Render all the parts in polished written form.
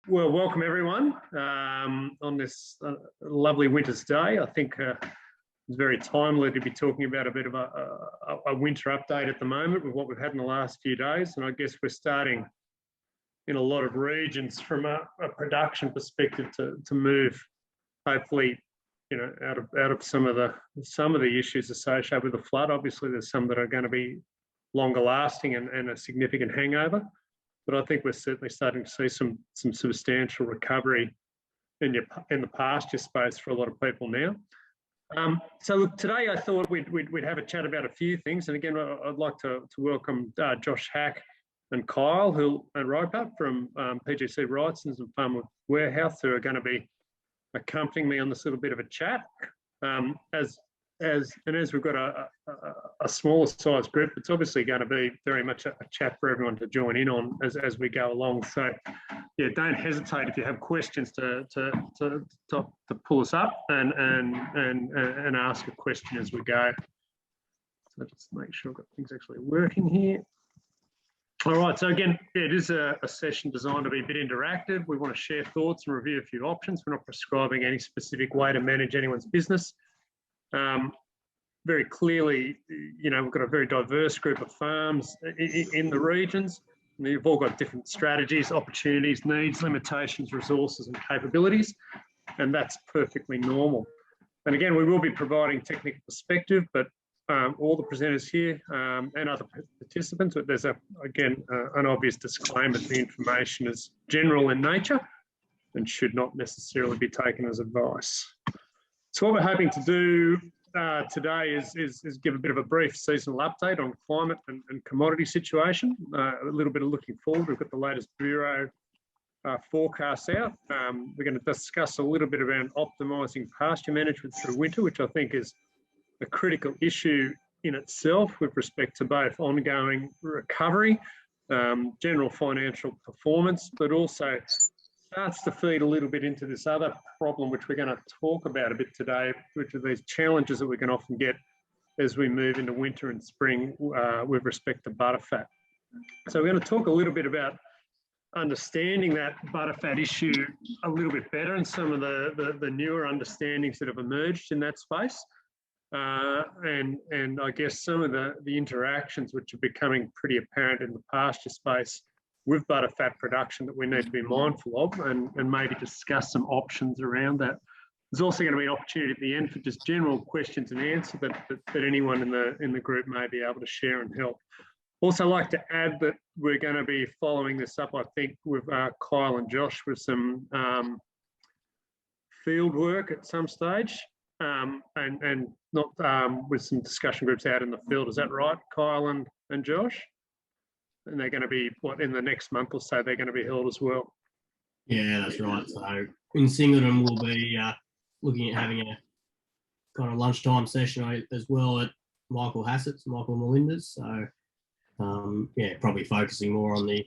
Well, welcome everyone on this lovely winter's day. I think it's very timely to be talking about a bit of a winter update at the moment with what we've had in the last few days. And I guess we're starting in a lot of regions from a production perspective to move, hopefully, you know, out of some of the issues associated with the flood. Obviously, there's some that are going to be longer lasting and a significant hangover. But I think we're certainly starting to see some substantial recovery in the pasture space for a lot of people now. So look, today I thought we'd have a chat about a few things. And again, I'd like to welcome Josh Hack and Kyle and Ropa from PGG Wrightson and Farmer Warehouse, who are going to be accompanying me on this little bit of a chat. As we've got a smaller size group, it's obviously going to be very much a chat for everyone to join in on as we go along. So, yeah, don't hesitate if you have questions to pull us up and ask a question as we go. So just make sure I've got things actually working here. All right, so again, it is a session designed to be a bit interactive. We want to share thoughts and review a few options. We're not prescribing any specific way to manage anyone's business. Very clearly, you know, we've got a very diverse group of farms in the regions. We've all got different strategies, opportunities, needs, limitations, resources and capabilities, and that's perfectly normal. And again, we will be providing technical perspective, but all the presenters here and other participants, there's again an obvious disclaimer: the information is general in nature and should not necessarily be taken as advice. So what we're hoping to do today is give a bit of a brief seasonal update on climate and commodity situation, a little bit of looking forward. We've got the latest Bureau forecasts out. We're going to discuss a little bit around optimising pasture management through winter, which I think is a critical issue in itself with respect to both ongoing recovery, general financial performance, but also starts to feed a little bit into this other problem, which we're going to talk about a bit today, which are these challenges that we can often get as we move into winter and spring with respect to butterfat. So we're going to talk a little bit about understanding that butterfat issue a little bit better and some of the newer understandings that have emerged in that space. And I guess some of the interactions which are becoming pretty apparent in the pasture space with butterfat production that we need to be mindful of and maybe discuss some options around that. There's also going to be an opportunity at the end for just general questions and answers that anyone in the group may be able to share and help. Also like to add that we're going to be following this up, I think, with Kyle and Josh with some field work at some stage and not with some discussion groups out in the field. Is that right, Kyle and Josh? And they're going to be, what, in the next month or so, they're going to be held as well? Yeah, that's right. So in Singleton, we'll be looking at having a kind of lunchtime session as well at Michael Melinda's. So, yeah, probably focusing more on the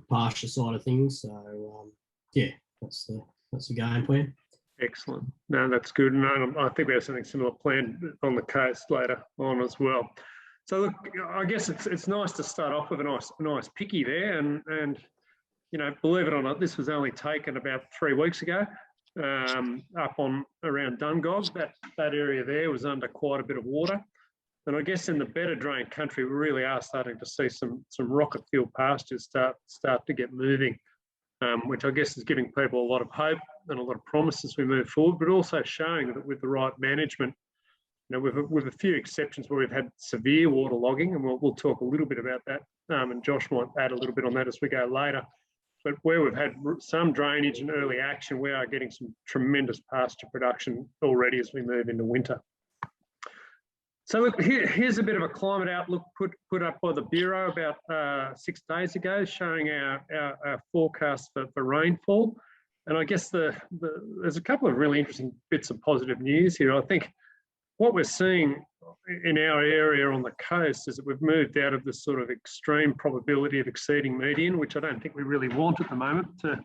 pasture side of things. So, yeah, that's the game plan. Excellent. No, that's good. And I think we have something similar planned on the coast later on as well. So look, I guess it's nice to start off with a nice picky there, and you know, believe it or not, this was only taken about 3 weeks ago, up on around Dungog. That area there was under quite a bit of water, and I guess in the better drained country, we really are starting to see some rocket field pastures start to get moving, which I guess is giving people a lot of hope and a lot of promise as we move forward, but also showing that with the right management. You know, with a few exceptions where we've had severe waterlogging, and we'll talk a little bit about that, and Josh might add a little bit on that as we go later. But where we've had some drainage and early action, we are getting some tremendous pasture production already as we move into winter. So look, here's a bit of a climate outlook put up by the Bureau about 6 days ago, showing our forecast for rainfall. And I guess there's a couple of really interesting bits of positive news here. I think what we're seeing in our area on the coast is that we've moved out of this sort of extreme probability of exceeding median, which I don't think we really want at the moment, to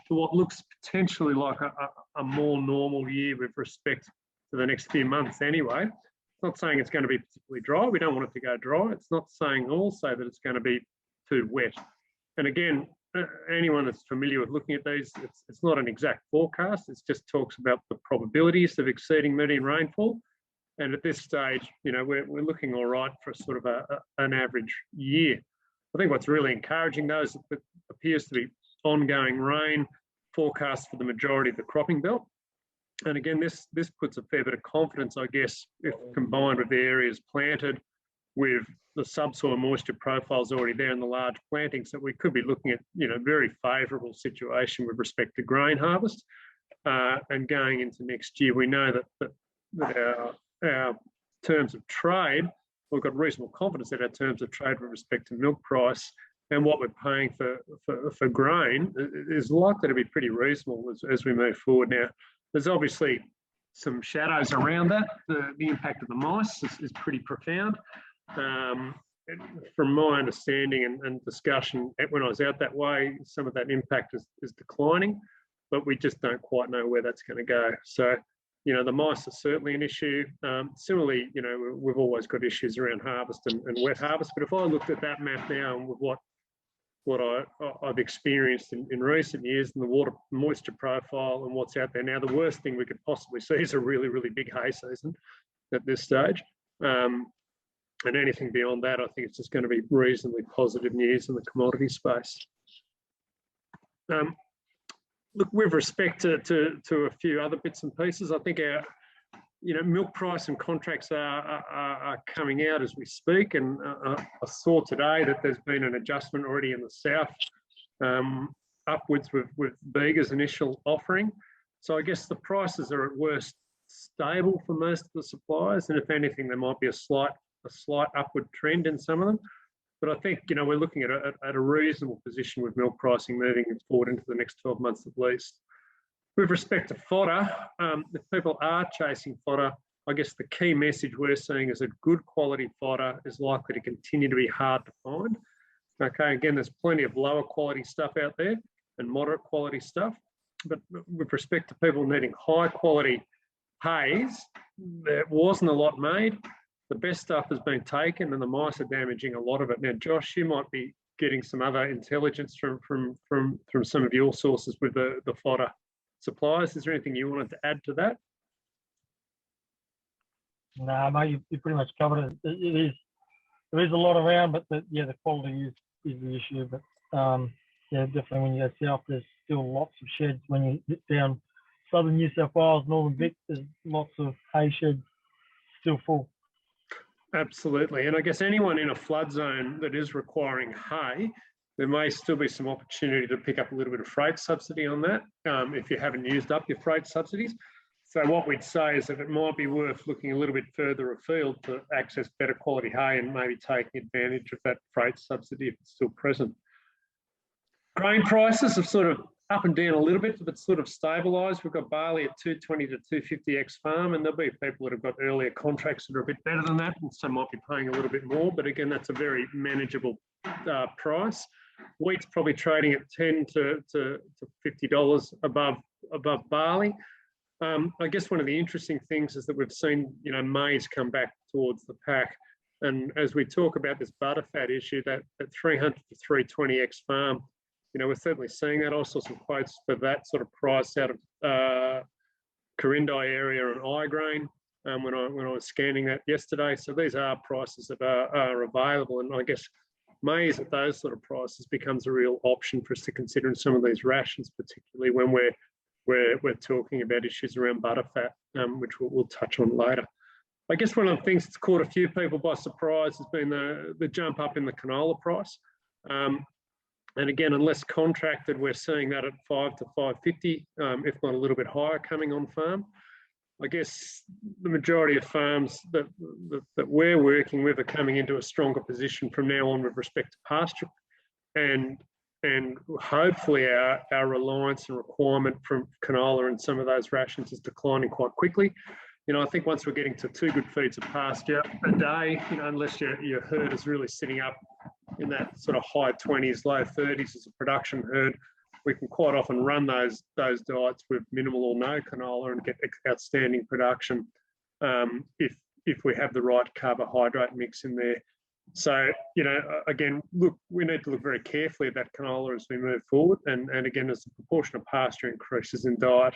what looks potentially like a more normal year with respect to the next few months anyway. It's not saying it's going to be particularly dry. We don't want it to go dry. It's not saying also that it's going to be too wet. And again, anyone that's familiar with looking at these, it's not an exact forecast. It just talks about the probabilities of exceeding median rainfall. And at this stage, we're looking all right for sort of an average year. I think what's really encouraging, though, is that there appears to be ongoing rain forecast for the majority of the cropping belt. And again, this puts a fair bit of confidence, I guess, if combined with the areas planted, with the subsoil moisture profiles already there in the large plantings, that we could be looking at, very favourable situation with respect to grain harvest. And going into next year, we know that our terms of trade, we've got reasonable confidence that our terms of trade with respect to milk price and what we're paying for grain is likely to be pretty reasonable as we move forward. Now, there's obviously some shadows around that. The impact of the mice is pretty profound. From my understanding and discussion when I was out that way, some of that impact is declining, but we just don't quite know where that's going to go. So, the mice are certainly an issue. Similarly, we've always got issues around harvest and wet harvest. But if I looked at that map now and with what I've experienced in recent years and the water moisture profile and what's out there now, the worst thing we could possibly see is a really, really big hay season at this stage. And anything beyond that, I think it's just going to be reasonably positive news in the commodity space. Look, with respect to a few other bits and pieces, I think our milk price and contracts are coming out as we speak, and I saw today that there's been an adjustment already in the south upwards with Bega's initial offering. So I guess the prices are at worst stable for most of the suppliers, and if anything, there might be a slight upward trend in some of them. But I think, we're looking at a reasonable position with milk pricing moving forward into the next 12 months at least. With respect to fodder, if people are chasing fodder, I guess the key message we're seeing is that good quality fodder is likely to continue to be hard to find. Okay, again, there's plenty of lower quality stuff out there and moderate quality stuff. But with respect to people needing high quality hays, there wasn't a lot made. The best stuff has been taken and the mice are damaging a lot of it. Now, Josh, you might be getting some other intelligence from some of your sources with the fodder suppliers. Is there anything you wanted to add to that? No, mate, you pretty much covered it. There is a lot around, but the quality is the issue. But definitely when you go south, there's still lots of sheds. When you hit down southern New South Wales, northern Vic, there's lots of hay sheds still full. Absolutely. And I guess anyone in a flood zone that is requiring hay, there may still be some opportunity to pick up a little bit of freight subsidy on that if you haven't used up your freight subsidies. So what we'd say is that it might be worth looking a little bit further afield to access better quality hay and maybe taking advantage of that freight subsidy if it's still present. Grain prices have sort of up and down a little bit, but sort of stabilised. We've got barley at 220 to 250 ex-farm, and there'll be people that have got earlier contracts that are a bit better than that, and some might be paying a little bit more. But again, that's a very manageable price. Wheat's probably trading at $10 to $50 above barley. I guess one of the interesting things is that we've seen, maize come back towards the pack. And as we talk about this butterfat issue, that 300 to 320 ex-farm, we're certainly seeing that. I saw some quotes for that sort of price out of Corindi area and iGrain when I was scanning that yesterday. So these are prices that are available, and I guess maize at those sort of prices becomes a real option for us to consider in some of these rations, particularly when we're talking about issues around butterfat, which we'll touch on later. I guess one of the things that's caught a few people by surprise has been the jump up in the canola price. And again, unless contracted, we're seeing that at $5 to $5.50, if not a little bit higher, coming on farm. I guess the majority of farms that we're working with are coming into a stronger position from now on with respect to pasture, and hopefully our reliance and requirement from canola and some of those rations is declining quite quickly. I think once we're getting to 2 good feeds of pasture a day, unless your herd is really sitting up in that sort of high 20s, low 30s as a production herd, we can quite often run those diets with minimal or no canola and get outstanding production if we have the right carbohydrate mix in there. So, again, look, we need to look very carefully at that canola as we move forward. And again, as the proportion of pasture increases in diet,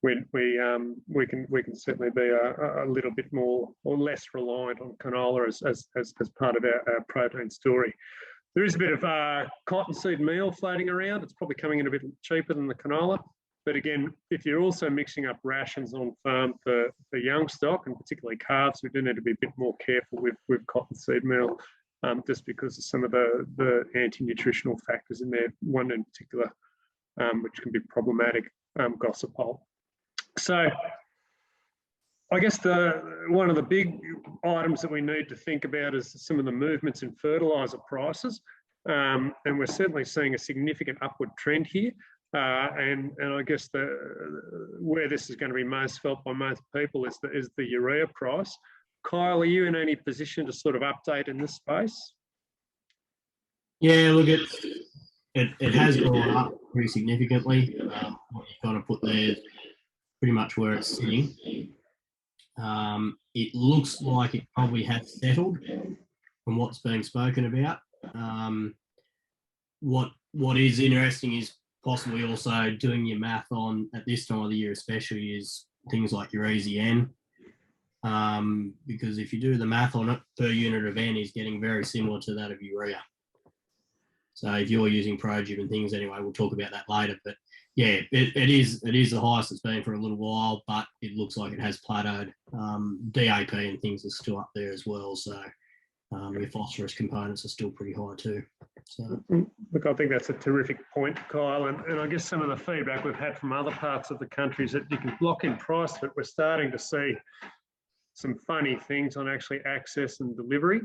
we can certainly be a little bit more or less reliant on canola as part of our protein story. There is a bit of cottonseed meal floating around. It's probably coming in a bit cheaper than the canola. But again, if you're also mixing up rations on farm for young stock, and particularly calves, we do need to be a bit more careful with cottonseed meal, just because of some of the anti-nutritional factors in there, one in particular, which can be problematic, gossypol. So I guess one of the big items that we need to think about is some of the movements in fertilizer prices. And we're certainly seeing a significant upward trend here. And I guess where this is going to be most felt by most people is the urea price. Kyle, are you in any position to sort of update in this space? Yeah, look, it has gone up pretty significantly. What you kind of put there is pretty much where it's sitting. It looks like it probably has settled from what's being spoken about. What is interesting is possibly also doing your math on, at this time of the year especially, is things like your easy N. Because if you do the math on it, per unit of N is getting very similar to that of urea. So if you're using Progib and things anyway, we'll talk about that later. But yeah, it is the highest it's been for a little while, but it looks like it has plateaued. DAP and things are still up there as well. So your phosphorus components are still pretty high too. So look, I think that's a terrific point, Kyle. And I guess some of the feedback we've had from other parts of the country is that you can lock in price, but we're starting to see some funny things on actually access and delivery.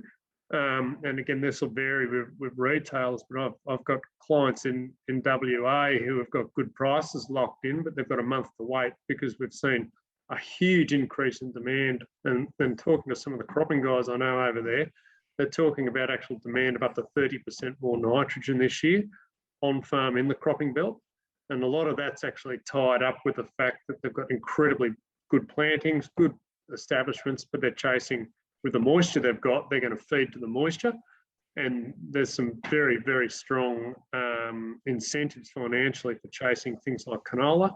And again, this will vary with retailers, but I've got clients in WA who have got good prices locked in, but they've got a month to wait because we've seen a huge increase in demand. And talking to some of the cropping guys I know over there, they're talking about actual demand of up to 30% more nitrogen this year on farm in the cropping belt. And a lot of that's actually tied up with the fact that they've got incredibly good plantings, good establishments, but they're chasing with the moisture they've got, they're going to feed to the moisture. And there's some very, very strong incentives financially for chasing things like canola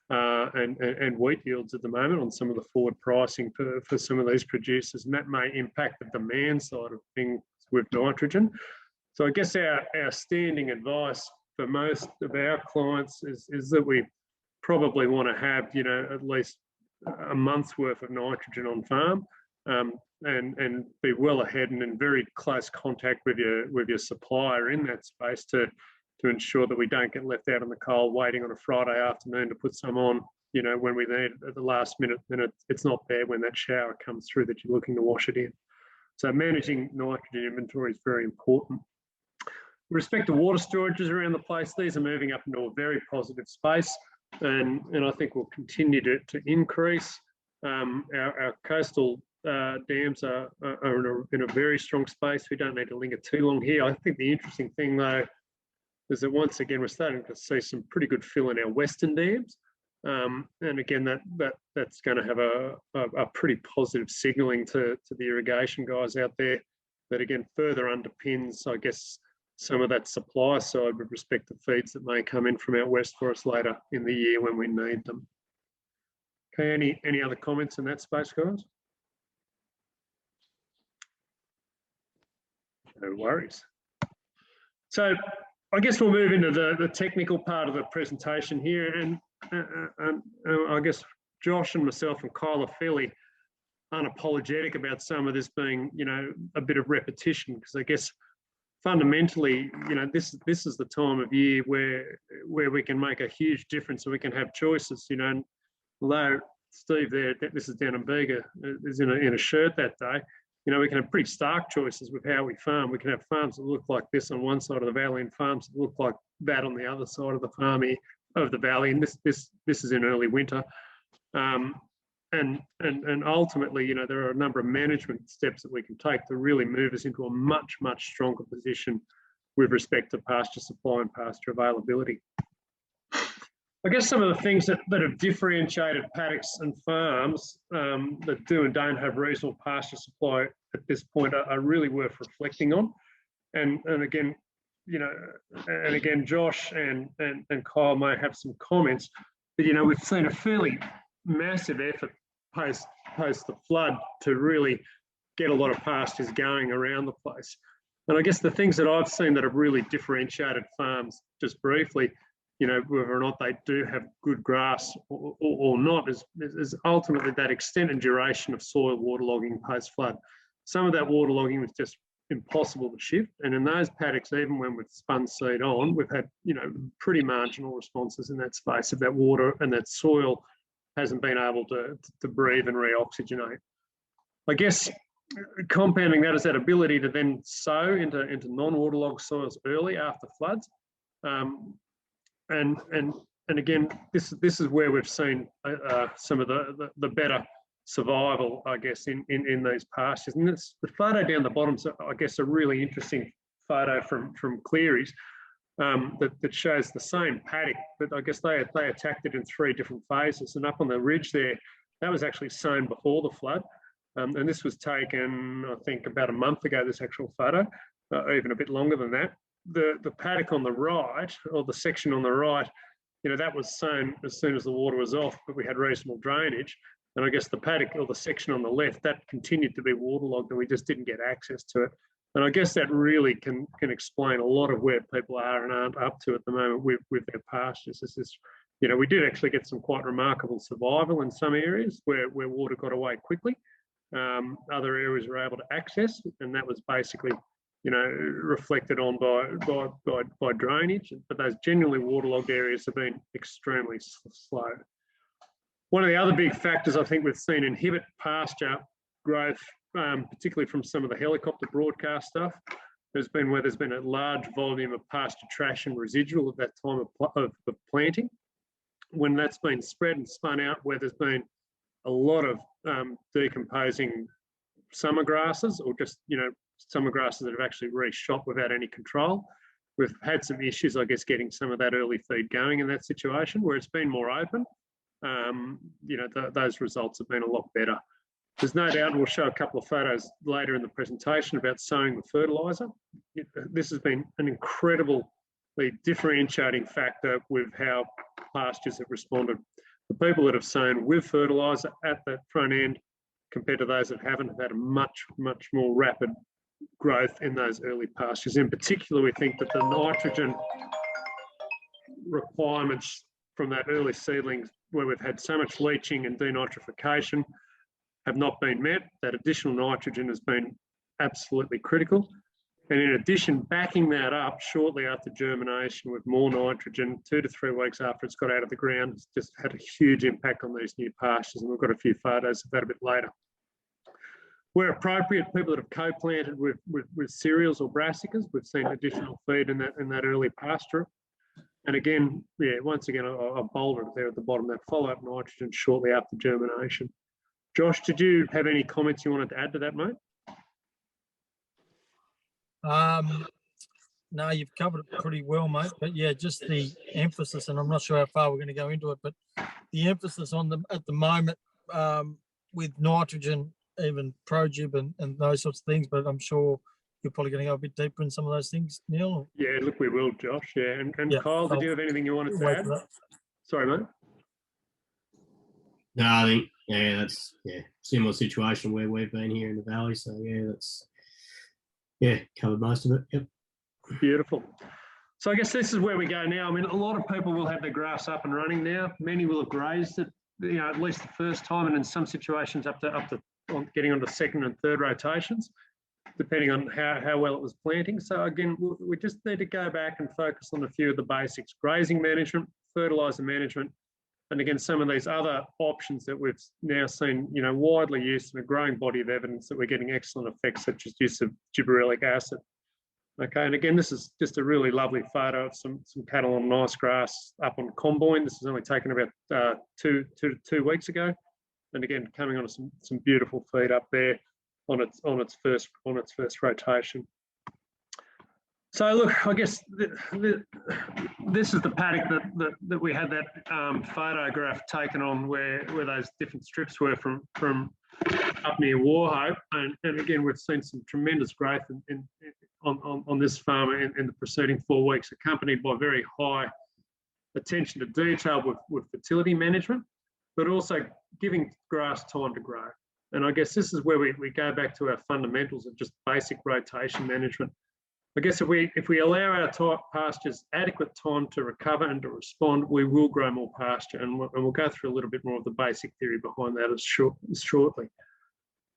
and wheat yields at the moment on some of the forward pricing for some of these producers. And that may impact the demand side of things with nitrogen. So I guess our standing advice for most of our clients is that we probably want to have, at least a month's worth of nitrogen on farm. And be well ahead and in very close contact with your supplier in that space to ensure that we don't get left out in the cold waiting on a Friday afternoon to put some on, when we need it at the last minute, then it's not there when that shower comes through that you're looking to wash it in. So managing nitrogen inventory is very important. With respect to water storages around the place, these are moving up into a very positive space, and I think will continue to increase. Our coastal dams are in a very strong space. We don't need to linger too long here. I think the interesting thing, though, is that once again, we're starting to see some pretty good fill in our western dams. And again, that's going to have a pretty positive signalling to the irrigation guys out there that, again, further underpins, I guess, some of that supply side with respect to feeds that may come in from out west for us later in the year when we need them. Okay, any other comments in that space, guys? No worries. So I guess we'll move into the technical part of the presentation here. And I guess Josh and myself and Kyle are fairly unapologetic about some of this being, a bit of repetition, because I guess fundamentally, this is the time of year where we can make a huge difference and we can have choices, And although Steve there, this is down in Bega, is in a shirt that day, we can have pretty stark choices with how we farm. We can have farms that look like this on one side of the valley and farms that look like that on the other side of the valley. And this is in early winter. And ultimately, there are a number of management steps that we can take to really move us into a much, much stronger position with respect to pasture supply and pasture availability. I guess some of the things that have differentiated paddocks and farms that do and don't have reasonable pasture supply at this point are really worth reflecting on. And again, you know, and again, Josh and Kyle may have some comments, but you know, we've seen a fairly massive effort post the flood to really get a lot of pastures going around the place. And I guess the things that I've seen that have really differentiated farms, just briefly, you know, whether or not they do have good grass or not, is ultimately that extent and duration of soil waterlogging post-flood. Some of that waterlogging was just impossible to shift. And in those paddocks, even when we've spun seed on, we've had, you know, pretty marginal responses in that space of that water, and that soil hasn't been able to breathe and reoxygenate. I guess compounding that is that ability to then sow into non-waterlogged soils early after floods. And again, this is where we've seen some of the better survival, I guess, in these pastures. And it's the photo down the bottom, so I guess a really interesting photo from Cleary's that shows the same paddock, but I guess they attacked it in 3 different phases. And up on the ridge there, that was actually sown before the flood. And this was taken, I think, about a month ago, this actual photo, even a bit longer than that. The paddock on the right, or the section on the right, you know, that was sown as soon as the water was off, but we had reasonable drainage. And I guess the paddock, or the section on the left, that continued to be waterlogged, and we just didn't get access to it. And I guess that really can explain a lot of where people are and aren't up to at the moment with their pastures. This is, you know, we did actually get some quite remarkable survival in some areas where water got away quickly. Other areas were able to access, and that was basically, you know, reflected on by drainage. But those genuinely waterlogged areas have been extremely slow. One of the other big factors I think we've seen inhibit pasture growth, particularly from some of the helicopter broadcast stuff, has been where there's been a large volume of pasture trash and residual at that time of planting. When that's been spread and spun out, where there's been a lot of decomposing summer grasses, or just, you know, summer grasses that have actually reshot without any control. We've had some issues, I guess, getting some of that early feed going in that situation. Where it's been more open, you know, those results have been a lot better. There's no doubt, and we'll show a couple of photos later in the presentation about sowing with fertilizer. This has been an incredibly differentiating factor with how pastures have responded. The people that have sown with fertilizer at that front end compared to those that haven't have had a much more rapid growth in those early pastures. In particular, we think that the nitrogen requirements from that early seedlings, where we've had so much leaching and denitrification, have not been met. That additional nitrogen has been absolutely critical. And in addition, backing that up shortly after germination with more nitrogen, 2 to 3 weeks after it's got out of the ground, it's just had a huge impact on these new pastures. And we've got a few photos of that a bit later. Where appropriate, people that have co-planted with cereals or brassicas, we've seen additional feed in that early pasture. And again, yeah, once again, I bolded it there at the bottom, that follow-up nitrogen shortly after germination. Josh, did you have any comments you wanted to add to that, mate? No, you've covered it pretty well, mate. But yeah, just the emphasis, and I'm not sure how far we're going to go into it, but the emphasis on them at the moment with nitrogen, even ProGib and those sorts of things. But I'm sure you're probably going to go a bit deeper in some of those things, Neil. Yeah, look, we will, Josh. Yeah, and yeah, Kyle, did you have anything you wanted to add? Sorry, mate. No, I think that's similar situation where we've been here in the valley. So that's covered most of it. Yep. Beautiful. So I guess this is where we go now. I mean, a lot of people will have their grass up and running now. Many will have grazed it, you know, at least the first time, and in some situations up to getting onto second and third rotations, depending on how well it was planting. So again, we just need to go back and focus on a few of the basics: grazing management, fertilizer management, and again, some of these other options that we've now seen, you know, widely used in a growing body of evidence that we're getting excellent effects, such as use of gibberellic acid. Okay, and again, this is just a really lovely photo of some cattle on nice grass up on combine. This was only taken about two weeks ago, and again, coming on some beautiful feed up there on its first rotation. So look, I guess this is the paddock that we had that photograph taken on where those different strips were from up near Warhope, and again we've seen some tremendous growth on this farm in the preceding 4 weeks, accompanied by very high attention to detail with fertility management, but also giving grass time to grow. And I guess this is where we go back to our fundamentals of just basic rotation management. I guess if we allow our pastures adequate time to recover and to respond, we will grow more pasture, and we'll go through a little bit more of the basic theory behind that shortly.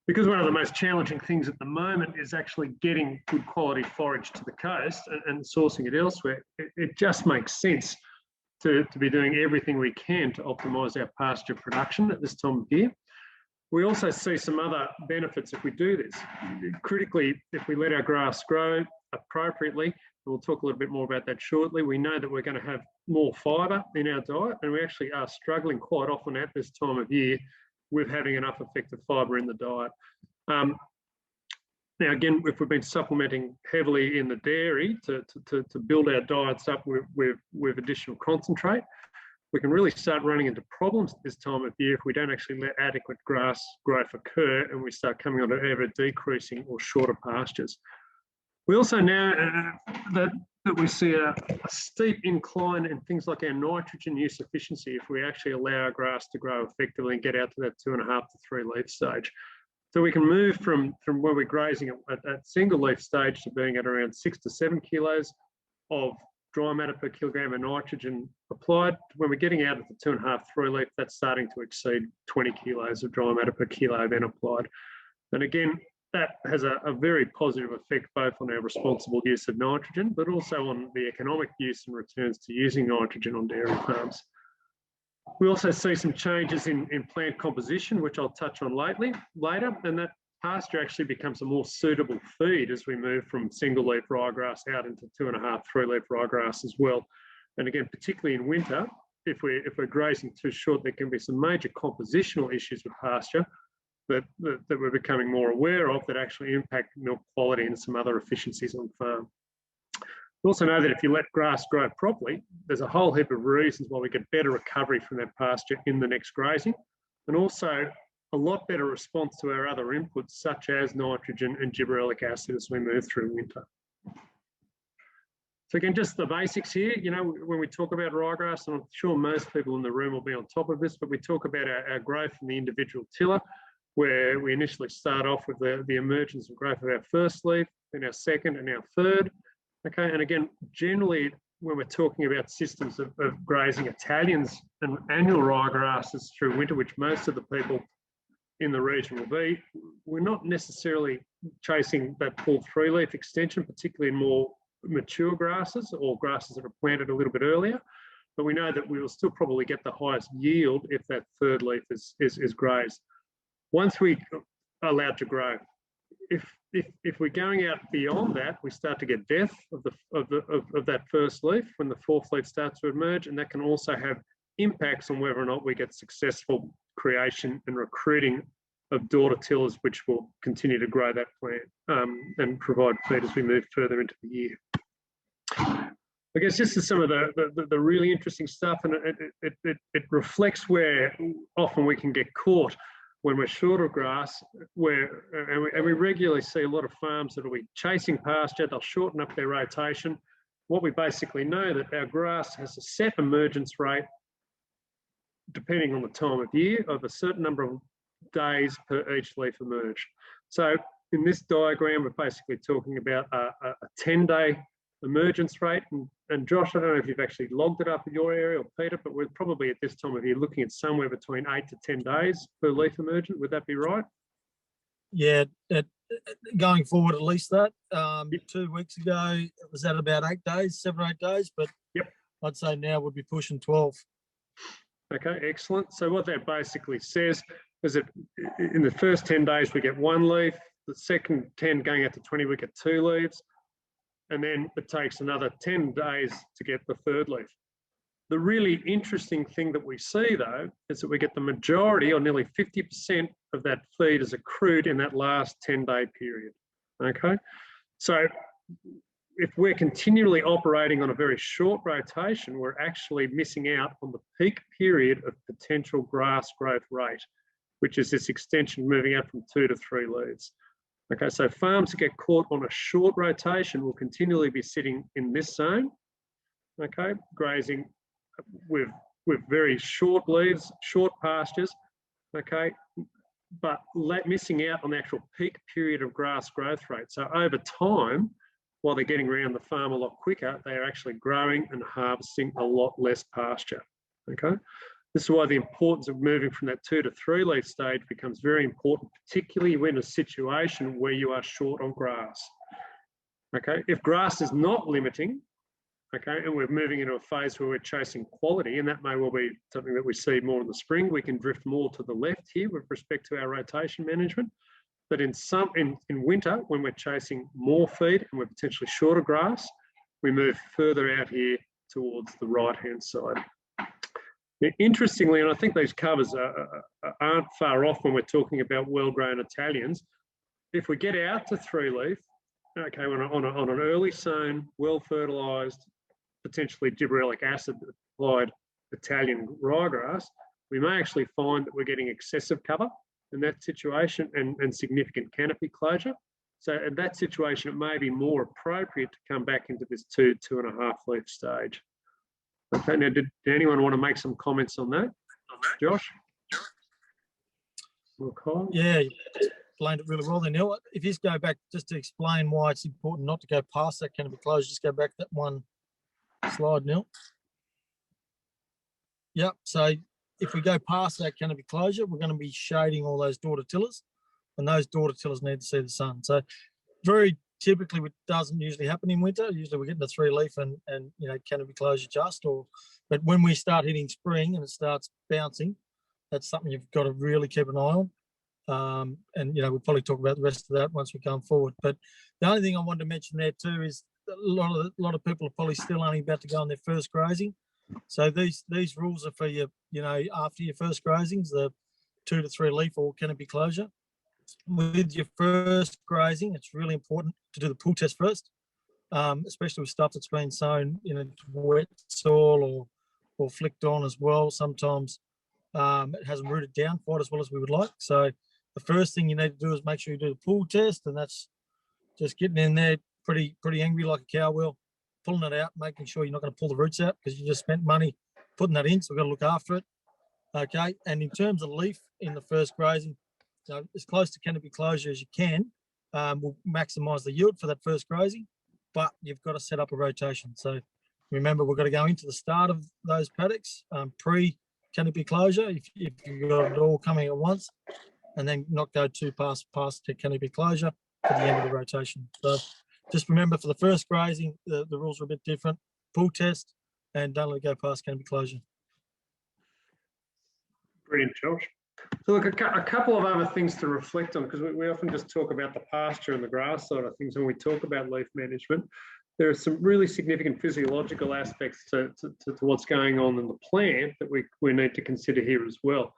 Because one of the most challenging things at the moment is actually getting good quality forage to the coast and sourcing it elsewhere, it just makes sense to be doing everything we can to optimise our pasture production at this time of year. We also see some other benefits if we do this. Critically, if we let our grass grow appropriately, and we'll talk a little bit more about that shortly, we know that we're going to have more fibre in our diet, and we actually are struggling quite often at this time of year with having enough effective fibre in the diet. Now, again, if we've been supplementing heavily in the dairy to build our diets up with additional concentrate, we can really start running into problems this time of year if we don't actually let adequate grass growth occur and we start coming onto ever decreasing or shorter pastures. We also know that we see a steep incline in things like our nitrogen use efficiency if we actually allow our grass to grow effectively and get out to that 2.5 to 3 leaf stage. So we can move from where we're grazing at single leaf stage to being at around 6 to 7 kilos of dry matter per kilogram of nitrogen applied. When we're getting out of the 2.5, 3 leaf, that's starting to exceed 20 kilos of dry matter per kilo then applied. And again, that has a very positive effect both on our responsible use of nitrogen, but also on the economic use and returns to using nitrogen on dairy farms. We also see some changes in plant composition, which I'll touch on later, and that pasture actually becomes a more suitable feed as we move from single leaf ryegrass out into 2.5, 3 leaf ryegrass as well. And again, particularly in winter, if we're grazing too short, there can be some major compositional issues with pasture that we're becoming more aware of that actually impact milk quality and some other efficiencies on farm. We also know that if you let grass grow properly, there's a whole heap of reasons why we get better recovery from that pasture in the next grazing, and also a lot better response to our other inputs such as nitrogen and gibberellic acid as we move through winter. So again, just the basics here, you know, when we talk about ryegrass, and I'm sure most people in the room will be on top of this, but we talk about our growth in the individual tiller, where we initially start off with the emergence and growth of our first leaf, then our second and our third. Okay, and again, generally, when we're talking about systems of grazing Italians and annual ryegrasses through winter, which most of the people in the region will be, we're not necessarily chasing that full 3-leaf extension, particularly in more mature grasses or grasses that are planted a little bit earlier. But we know that we will still probably get the highest yield if that third leaf is grazed. Once we are allowed to grow, if we're going out beyond that, we start to get death of that first leaf when the fourth leaf starts to emerge, and that can also have impacts on whether or not we get successful creation and recruiting of daughter tillers, which will continue to grow that plant and provide feed as we move further into the year. I guess this is some of the really interesting stuff, and it reflects where often we can get caught when we're short of grass, and we regularly see a lot of farms that will be chasing pasture, they'll shorten up their rotation. What we basically know that our grass has a set emergence rate, depending on the time of year, of a certain number of days per each leaf emerge. So in this diagram, we're basically talking about a 10-day emergence rate. And Josh, I don't know if you've actually logged it up in your area, or Peter, but we're probably at this time of year looking at somewhere between 8 to 10 days per leaf emergent. Would that be right? Yeah, going forward, at least that. 2 weeks ago, it was at about 8 days, 7 or 8 days, but yep, I'd say now we'd be pushing 12. Okay, excellent. So what that basically says is that in the first 10 days, we get 1 leaf. The second 10 going out to 20, we get 2 leaves. And then it takes another 10 days to get the third leaf. The really interesting thing that we see, though, is that we get the majority, or nearly 50% of that feed is accrued in that last 10-day period. Okay, so if we're continually operating on a very short rotation, we're actually missing out on the peak period of potential grass growth rate, which is this extension moving out from 2 to 3 leaves. Okay, so farms that get caught on a short rotation will continually be sitting in this zone, okay, grazing with very short leaves, short pastures, okay, but missing out on the actual peak period of grass growth rate. So over time, while they're getting around the farm a lot quicker, they are actually growing and harvesting a lot less pasture, okay? This is why the importance of moving from that 2 to 3 leaf stage becomes very important, particularly when a situation where you are short on grass, okay? If grass is not limiting, okay, and we're moving into a phase where we're chasing quality, and that may well be something that we see more in the spring, we can drift more to the left here with respect to our rotation management. But in winter, when we're chasing more feed and we're potentially shorter grass, we move further out here towards the right-hand side. Now, interestingly, and I think these covers aren't far off when we're talking about well-grown Italians, if we get out to 3 leaf, okay, on an early sown, well-fertilised, potentially gibberellic acid applied Italian ryegrass, we may actually find that we're getting excessive cover in that situation and significant canopy closure. So in that situation, it may be more appropriate to come back into this 2.5 leaf stage. Okay, now did anyone want to make some comments on that? Josh? Okay. Yeah, you explained it really well there, Neil. If you just go back just to explain why it's important not to go past that canopy closure, just go back that one slide, Neil. Yep, so if we go past that canopy closure, we're going to be shading all those daughter tillers, and those daughter tillers need to see the sun. So very typically, it doesn't usually happen in winter. Usually we get into 3 leaf and you know, canopy closure just, but when we start hitting spring and it starts bouncing, that's something you've got to really keep an eye on. And you know, we'll probably talk about the rest of that once we come forward. But the only thing I wanted to mention there too is a lot of people are probably still only about to go on their first grazing. So these rules are for you know, after your first grazings, the 2 to 3 leaf or canopy closure. With your first grazing, it's really important to do the pull test first, especially with stuff that's been sown in a wet soil or flicked on as well. Sometimes it hasn't rooted down quite as well as we would like. So the first thing you need to do is make sure you do the pull test, and that's just getting in there pretty angry like a cow will, pulling it out, making sure you're not going to pull the roots out because you just spent money putting that in, so we've got to look after it. Okay, and in terms of leaf in the first grazing, you know, as close to canopy closure as you can will maximise the yield for that first grazing, but you've got to set up a rotation. So remember, we've got to go into the start of those paddocks pre-canopy closure if you've got it all coming at once, and then not go too past to canopy closure for the end of the rotation. So just remember, for the first grazing, the rules are a bit different. Pull test, and don't let it go past canopy closure. Brilliant, Josh. So look, a couple of other things to reflect on, because we often just talk about the pasture and the grass side of things when we talk about leaf management. There are some really significant physiological aspects to what's going on in the plant that we need to consider here as well.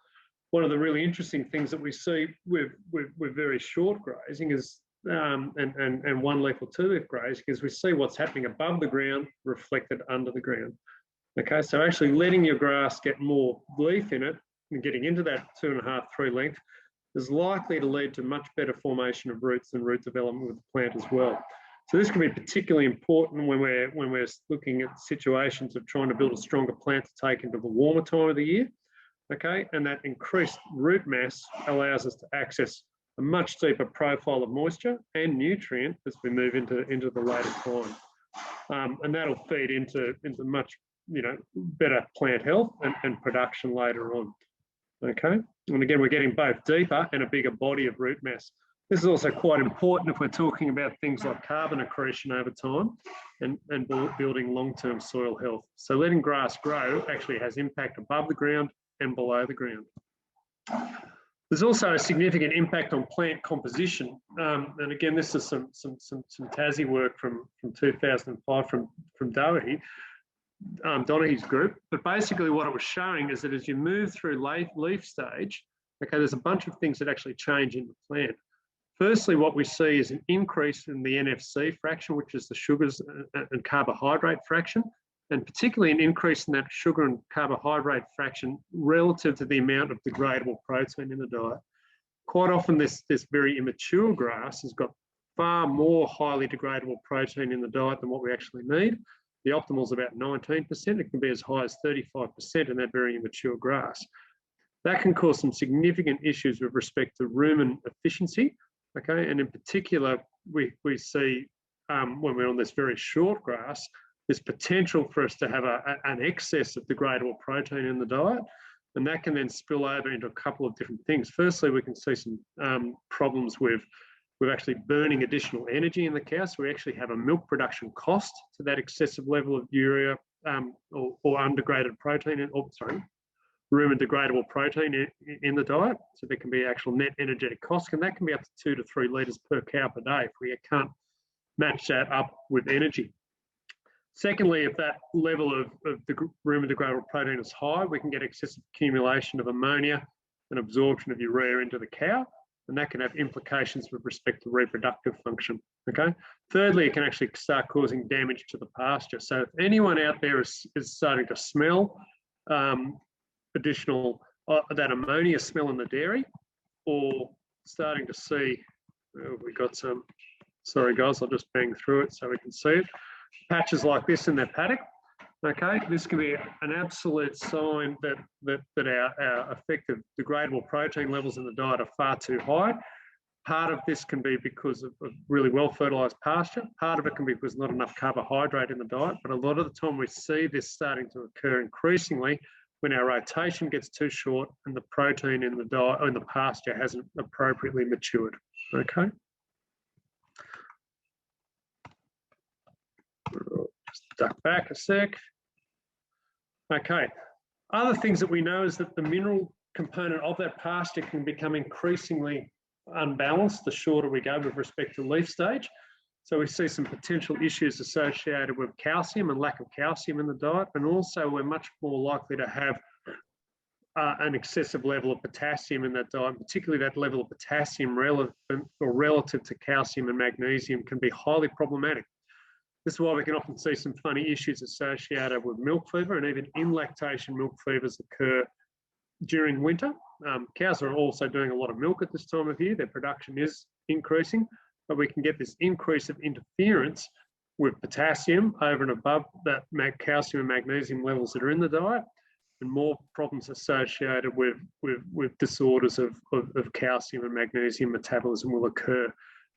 One of the really interesting things that we see with very short grazing is and 1 leaf or 2 leaf grazing is we see what's happening above the ground reflected under the ground. Okay, so actually letting your grass get more leaf in it and getting into that 2.5, 3 length is likely to lead to much better formation of roots and root development with the plant as well. So this can be particularly important when we're looking at situations of trying to build a stronger plant to take into the warmer time of the year. Okay, and that increased root mass allows us to access a much deeper profile of moisture and nutrient as we move into the later time, and that'll feed into much better plant health and production later on. Okay, and again, we're getting both deeper and a bigger body of root mass. This is also quite important if we're talking about things like carbon accretion over time and building long-term soil health. So letting grass grow actually has impact above the ground and below the ground. There's also a significant impact on plant composition, and again, this is some Tassie work from 2005 from Donaghy's group. But basically, what it was showing is that as you move through leaf stage, okay, there's a bunch of things that actually change in the plant. Firstly, what we see is an increase in the NFC fraction, which is the sugars and carbohydrate fraction, and particularly an increase in that sugar and carbohydrate fraction relative to the amount of degradable protein in the diet. Quite often, this very immature grass has got far more highly degradable protein in the diet than what we actually need. The optimal is about 19%. It can be as high as 35% in that very immature grass. That can cause some significant issues with respect to rumen efficiency. Okay, and in particular, we see when we're on this very short grass, there's potential for us to have an excess of degradable protein in the diet, and that can then spill over into a couple of different things. Firstly, we can see some problems with actually burning additional energy in the cow, so we actually have a milk production cost to that excessive level of urea or undegraded protein, rumen degradable protein in the diet. So there can be actual net energetic cost, and that can be up to 2 to 3 litres per cow per day if we can't match that up with energy. Secondly, if that level of the rumen degradable protein is high, we can get excessive accumulation of ammonia and absorption of urea into the cow, and that can have implications with respect to reproductive function. Okay. Thirdly, it can actually start causing damage to the pasture. So if anyone out there is starting to smell additional that ammonia smell in the dairy, or starting to see, we got some, sorry guys, I'll just bang through it so we can see it, patches like this in their paddock. Okay, this can be an absolute sign that our effective degradable protein levels in the diet are far too high. Part of this can be because of really well fertilised pasture. Part of it can be because not enough carbohydrate in the diet. But a lot of the time we see this starting to occur increasingly when our rotation gets too short and the protein in the diet or in the pasture hasn't appropriately matured. Okay. Just duck back a sec. Okay. Other things that we know is that the mineral component of that pasture can become increasingly unbalanced the shorter we go with respect to leaf stage. So we see some potential issues associated with calcium and lack of calcium in the diet, and also we're much more likely to have an excessive level of potassium in that diet, particularly that level of potassium relative to calcium and magnesium can be highly problematic. This is why we can often see some funny issues associated with milk fever, and even in lactation milk fevers occur during winter. Cows are also doing a lot of milk at this time of year. Their production is increasing, but we can get this increase of interference with potassium over and above that calcium and magnesium levels that are in the diet, and more problems associated with disorders of calcium and magnesium metabolism will occur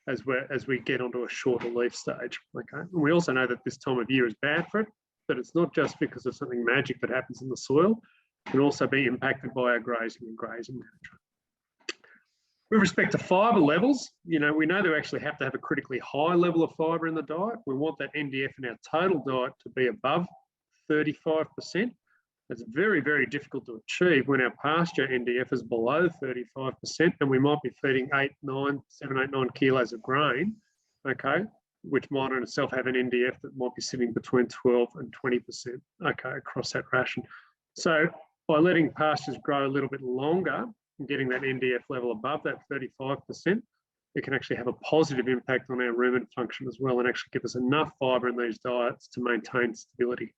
as we get onto a shorter leaf stage. Okay, and we also know that this time of year is bad for it, but it's not just because of something magic that happens in the soil. It can also be impacted by our grazing and grazing management. With respect to fibre levels, we know that we actually have to have a critically high level of fibre in the diet. We want that NDF in our total diet to be above 35%. It's very, very difficult to achieve when our pasture NDF is below 35%, and we might be feeding 7, 8, 9 kilos of grain, okay, which might in itself have an NDF that might be sitting between 12 and 20%, okay, across that ration. So by letting pastures grow a little bit longer and getting that NDF level above that 35%, it can actually have a positive impact on our rumen function as well, and actually give us enough fibre in these diets to maintain stability.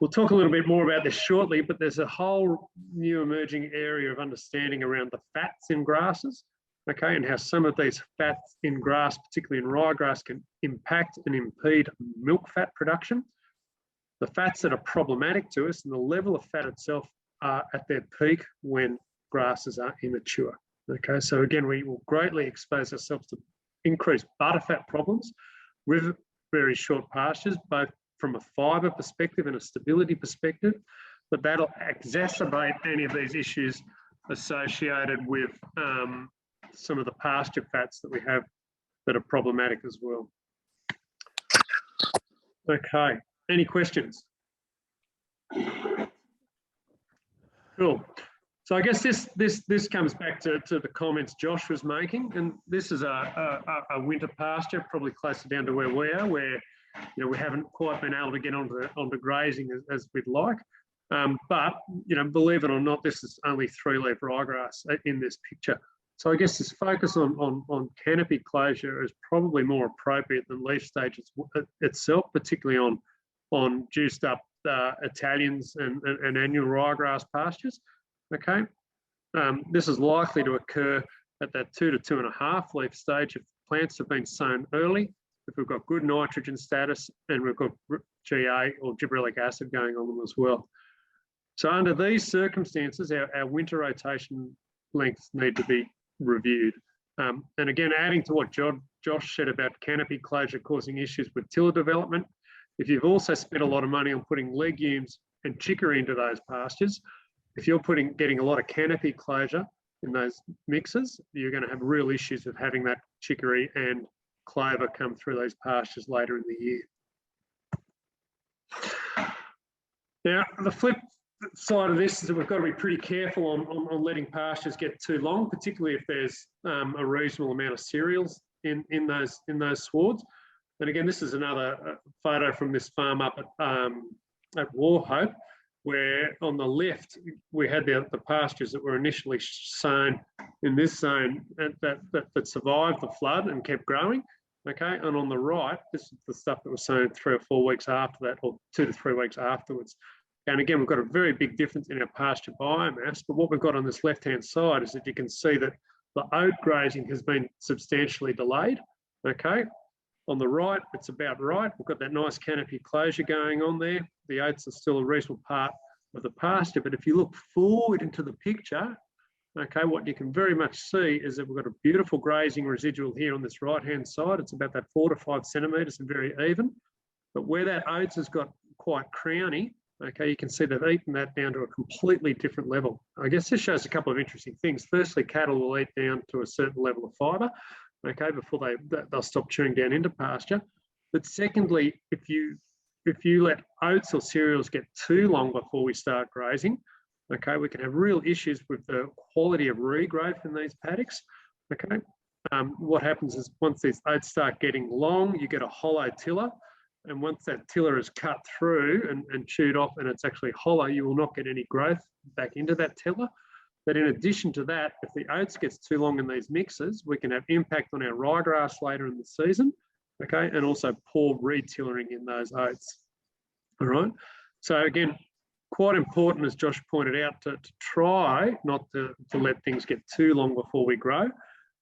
We'll talk a little bit more about this shortly, but there's a whole new emerging area of understanding around the fats in grasses, okay, and how some of these fats in grass, particularly in ryegrass, can impact and impede milk fat production. The fats that are problematic to us and the level of fat itself are at their peak when grasses are immature. Okay, so again, we will greatly expose ourselves to increased butterfat problems with very short pastures, both from a fibre perspective and a stability perspective, but that'll exacerbate any of these issues associated with some of the pasture fats that we have that are problematic as well. Okay, any questions? Cool. So I guess this comes back to the comments Josh was making, and this is a winter pasture, probably closer down to where we are, where we haven't quite been able to get onto grazing as we'd like. But believe it or not, this is only 3-leaf ryegrass in this picture. So I guess this focus on canopy closure is probably more appropriate than leaf stage itself, particularly on juiced up Italians and annual ryegrass pastures. Okay, this is likely to occur at that 2 to 2.5 leaf stage if plants have been sown early, if we've got good nitrogen status and we've got GA or gibberellic acid going on them as well. So under these circumstances, our winter rotation lengths need to be reviewed. And again, adding to what Josh said about canopy closure causing issues with tiller development, if you've also spent a lot of money on putting legumes and chicory into those pastures, if you're getting a lot of canopy closure in those mixes, you're going to have real issues with having that chicory and clover come through those pastures later in the year. Now, the flip side of this is that we've got to be pretty careful on letting pastures get too long, particularly if there's a reasonable amount of cereals in those swards. And again, this is another photo from this farm up at Warhope, where on the left we had the pastures that were initially sown in this zone that survived the flood and kept growing. Okay, and on the right, this is the stuff that was sown 3 or 4 weeks after that, or 2 to 3 weeks afterwards. And again, we've got a very big difference in our pasture biomass, but what we've got on this left-hand side is that you can see that the oat grazing has been substantially delayed. Okay, on the right, it's about right. We've got that nice canopy closure going on there. The oats are still a reasonable part of the pasture, but if you look forward into the picture, okay, what you can very much see is that we've got a beautiful grazing residual here on this right-hand side. It's about that 4 to 5 centimetres and very even. But where that oats has got quite crowny, okay, you can see they've eaten that down to a completely different level. I guess this shows a couple of interesting things. Firstly, cattle will eat down to a certain level of fibre, okay, before they'll stop chewing down into pasture. But secondly, if you let oats or cereals get too long before we start grazing, okay, we can have real issues with the quality of regrowth in these paddocks. Okay, what happens is once these oats start getting long, you get a hollow tiller. And once that tiller is cut through and chewed off and it's actually hollow, you will not get any growth back into that tiller. But in addition to that, if the oats gets too long in these mixes, we can have impact on our ryegrass later in the season, okay, and also poor re-tillering in those oats. All right. So again, quite important, as Josh pointed out, to try not to let things get too long before we grow.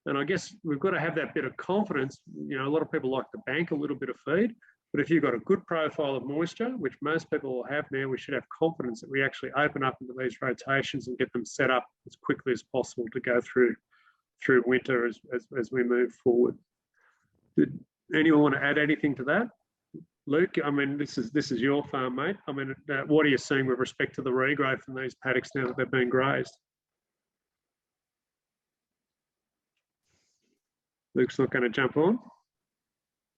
And I guess we've got to have that bit of confidence. You know, a lot of people like to bank a little bit of feed, but if you've got a good profile of moisture, which most people will have now, we should have confidence that we actually open up into these rotations and get them set up as quickly as possible to go through winter as we move forward. Did anyone want to add anything to that? Luke, I mean, this is your farm, mate. I mean, what are you seeing with respect to the regrowth in these paddocks now that they've been grazed? Luke's not going to jump on.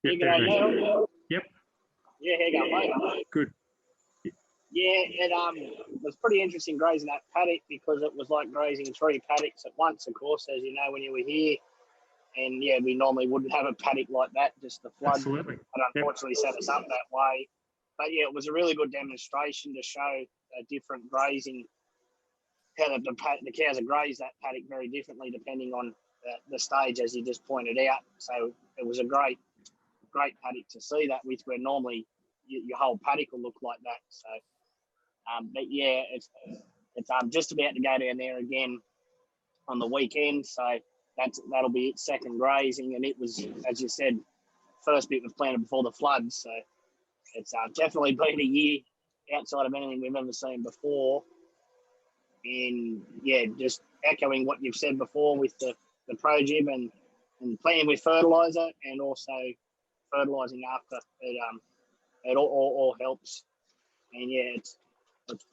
Yep. Yeah, how you going, mate? Good. Yeah, it was pretty interesting grazing that paddock because it was like grazing 3 paddocks at once, of course, as you know, when you were here. And yeah, we normally wouldn't have a paddock like that, just the flood. Absolutely. But unfortunately set us up that way. But yeah, it was a really good demonstration to show a different grazing, how the cows are grazed that paddock very differently depending on the stage, as you just pointed out. So it was a great paddock to see that with, where normally your whole paddock will look like that. So, but yeah, it's just about to go down there again on the weekend. So that'll be its second grazing, and it was, as you said, first bit was planted before the floods. So it's definitely been a year outside of anything we've ever seen before. And yeah, just echoing what you've said before with the pro-gib and playing with fertilizer, and also fertilizing after it all helps. And yeah, it's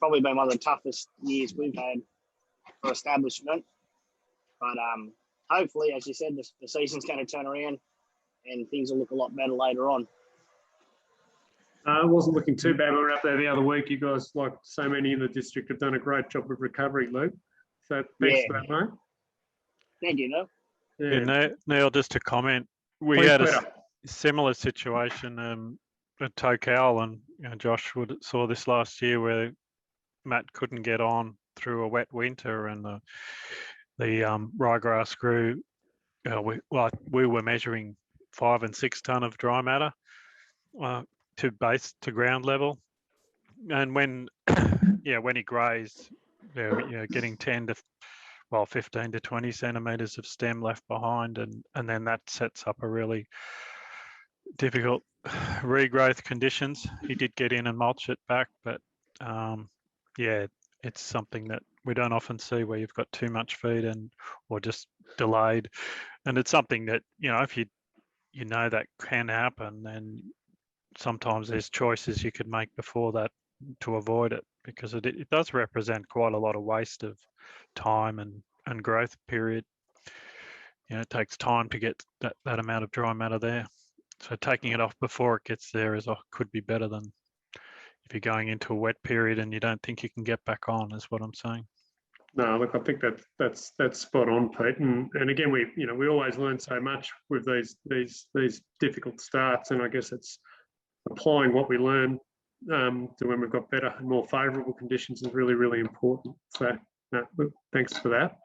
probably been one of the toughest years we've had for establishment. But hopefully, as you said, the season's going to turn around and things will look a lot better later on. It wasn't looking too bad. We were up there the other week. You guys, like so many in the district, have done a great job of recovery, Luke. So thanks for that, mate. Thank you, Neil. Yeah, Neil, just to comment, we Please, had Peter. a similar situation at Tocal, and Josh saw this last year where Matt couldn't get on through a wet winter, and ryegrass grew. We were measuring 5 and 6 tonne of dry matter to ground level, and when when he grazed, getting 15 to 20 centimetres of stem left behind, and then that sets up a really difficult regrowth conditions. He did get in and mulch it back, but it's something that we don't often see where you've got too much feed or just delayed, and it's something that if you know that can happen, then sometimes there's choices you could make before that to avoid it, because it does represent quite a lot of waste of time and growth period. It takes time to get that amount of dry matter there. So taking it off before it gets there could be better than if you're going into a wet period and you don't think you can get back on, is what I'm saying. No, look, I think that's spot on, Pete. And again, we always learn so much with these difficult starts, and I guess it's applying what we learn to when we've got better and more favourable conditions is really, really important. So look, thanks for that.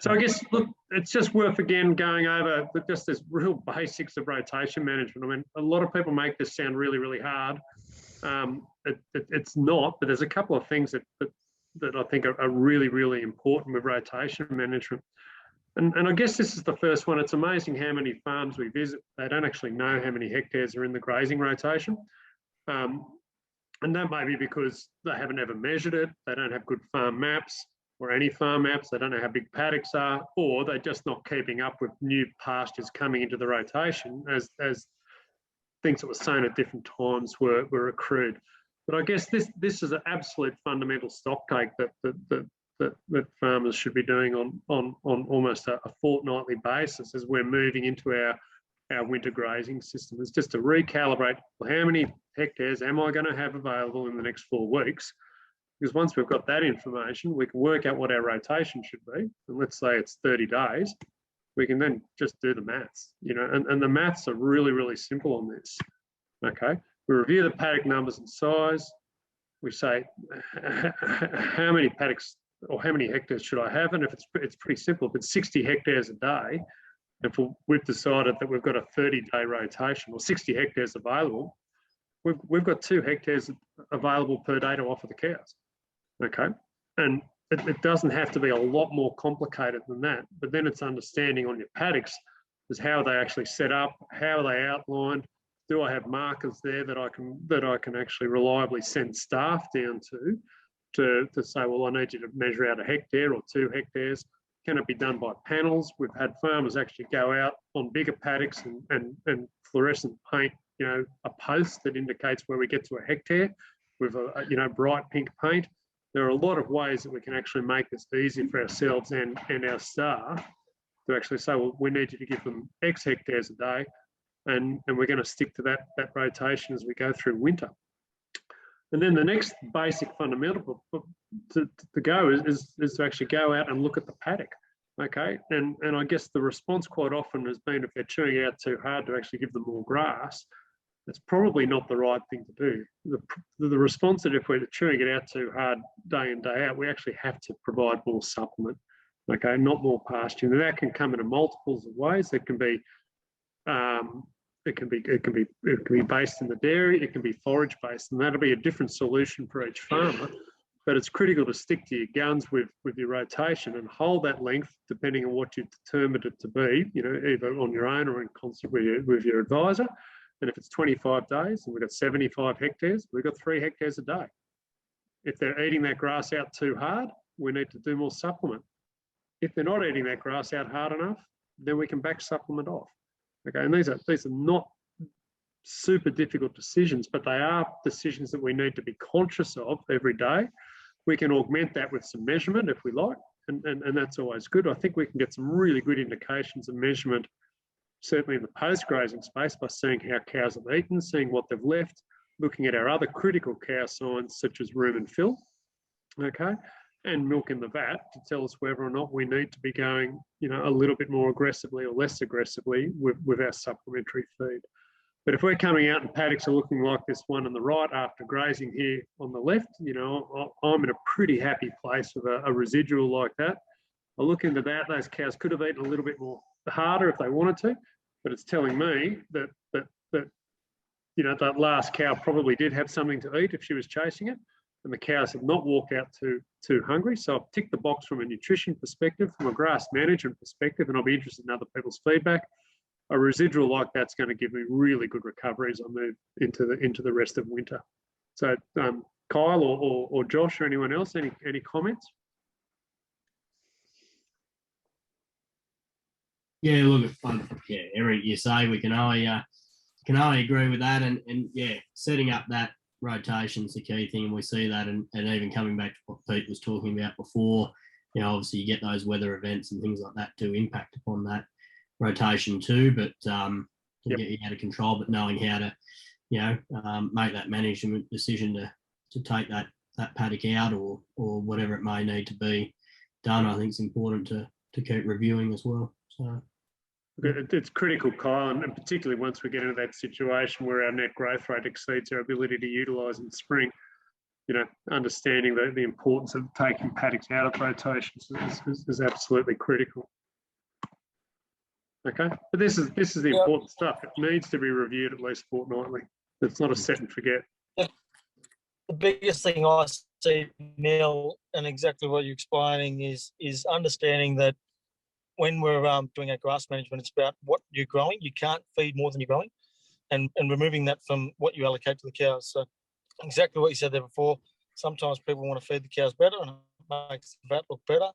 So I guess, look, it's just worth again going over just this real basics of rotation management. I mean, a lot of people make this sound really, really hard. It's not, but there's a couple of things that I think are really, really important with rotation management. And I guess this is the first one. It's amazing how many farms we visit. They don't actually know how many hectares are in the grazing rotation. And that may be because they haven't ever measured it. They don't have good farm maps or any farm maps. They don't know how big paddocks are, or they're just not keeping up with new pastures coming into the rotation as things that were sown at different times were accrued. But I guess this is an absolute fundamental stock take that farmers should be doing on almost a fortnightly basis as we're moving into our winter grazing system. It's just to recalibrate, well, how many hectares am I going to have available in the next 4 weeks? Because once we've got that information, we can work out what our rotation should be. And let's say it's 30 days, we can then just do the maths, and the maths are really, really simple on this. Okay, we review the paddock numbers and size. We say, how many paddocks or how many hectares should I have? And if it's pretty simple, if it's 60 hectares a day, and we've decided that we've got a 30-day rotation or 60 hectares available, we've got 2 hectares available per day to offer the cows. Okay, and it doesn't have to be a lot more complicated than that, but then it's understanding on your paddocks is how are they actually set up, how are they outlined, do I have markers there that I can actually reliably send staff down to say, well, I need you to measure out a hectare or 2 hectares. Can it be done by panels? We've had farmers actually go out on bigger paddocks and fluorescent paint, a post that indicates where we get to a hectare with a bright pink paint. There are a lot of ways that we can actually make this easy for ourselves and our staff to actually say, well, we need you to give them X hectares a day, and we're going to stick to that rotation as we go through winter. And then the next basic fundamental to go is to actually go out and look at the paddock. Okay, and I guess the response quite often has been if they're chewing it out too hard to actually give them more grass, that's probably not the right thing to do. The response that if we're chewing it out too hard day in, day out, we actually have to provide more supplement, okay, not more pasture. And that can come in multiples of ways. It can be based in the dairy, it can be forage based, and that'll be a different solution for each farmer. But it's critical to stick to your guns with your rotation and hold that length depending on what you've determined it to be, either on your own or in concert with your advisor. And if it's 25 days and we've got 75 hectares, we've got 3 hectares a day. If they're eating that grass out too hard, we need to do more supplement. If they're not eating that grass out hard enough, then we can back supplement off. Okay, and these are not super difficult decisions, but they are decisions that we need to be conscious of every day. We can augment that with some measurement if we like, and that's always good. I think we can get some really good indications of measurement, certainly in the post-grazing space, by seeing how cows have eaten, seeing what they've left, looking at our other critical cow signs such as rumen fill, okay, and milk in the vat to tell us whether or not we need to be going, a little bit more aggressively or less aggressively with our supplementary feed. But if we're coming out and paddocks are looking like this one on the right after grazing here on the left, I'm in a pretty happy place with a residual like that. I look into that, those cows could have eaten a little bit more harder if they wanted to, but it's telling me that you know, that last cow probably did have something to eat if she was chasing it, and the cows have not walked out too hungry. So I've ticked the box from a nutrition perspective, from a grass management perspective, and I'll be interested in other people's feedback. A residual like that's going to give me really good recovery as I move into the rest of winter. So Kyle or Josh or anyone else, any comments? Yeah, look, yeah, everything you say, we can only agree with that, and yeah, setting up that rotation's the key thing, and we see that, and even coming back to what Pete was talking about before, you know, obviously you get those weather events and things like that do impact upon that rotation too, but can get you out of control. But knowing how to, you know, make that management decision to take that paddock out or whatever it may need to be done, I think is important to keep reviewing as well. So. It's critical, Kyle, and particularly once we get into that situation where our net growth rate exceeds our ability to utilise in spring, you know, understanding the importance of taking paddocks out of rotations is absolutely critical. Okay, but this is the important stuff. It needs to be reviewed at least fortnightly. It's not a set and forget. The biggest thing I see, Neil, and exactly what you're explaining is understanding that when we're doing our grass management, it's about what you're growing. You can't feed more than you're growing, and removing that from what you allocate to the cows. So exactly what you said there before. Sometimes people want to feed the cows better and it makes the vat look better.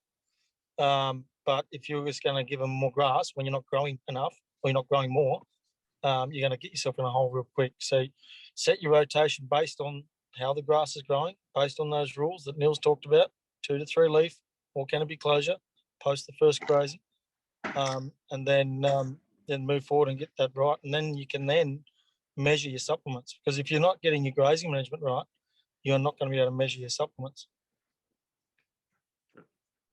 But if you're just going to give them more grass when you're not growing enough or you're not growing more, you're going to get yourself in a hole real quick. So set your rotation based on how the grass is growing, based on those rules that Neil's talked about, 2 to 3 leaf or canopy closure post the first grazing. And then move forward and get that right. And then you can then measure your supplements, because if you're not getting your grazing management right, you're not going to be able to measure your supplements.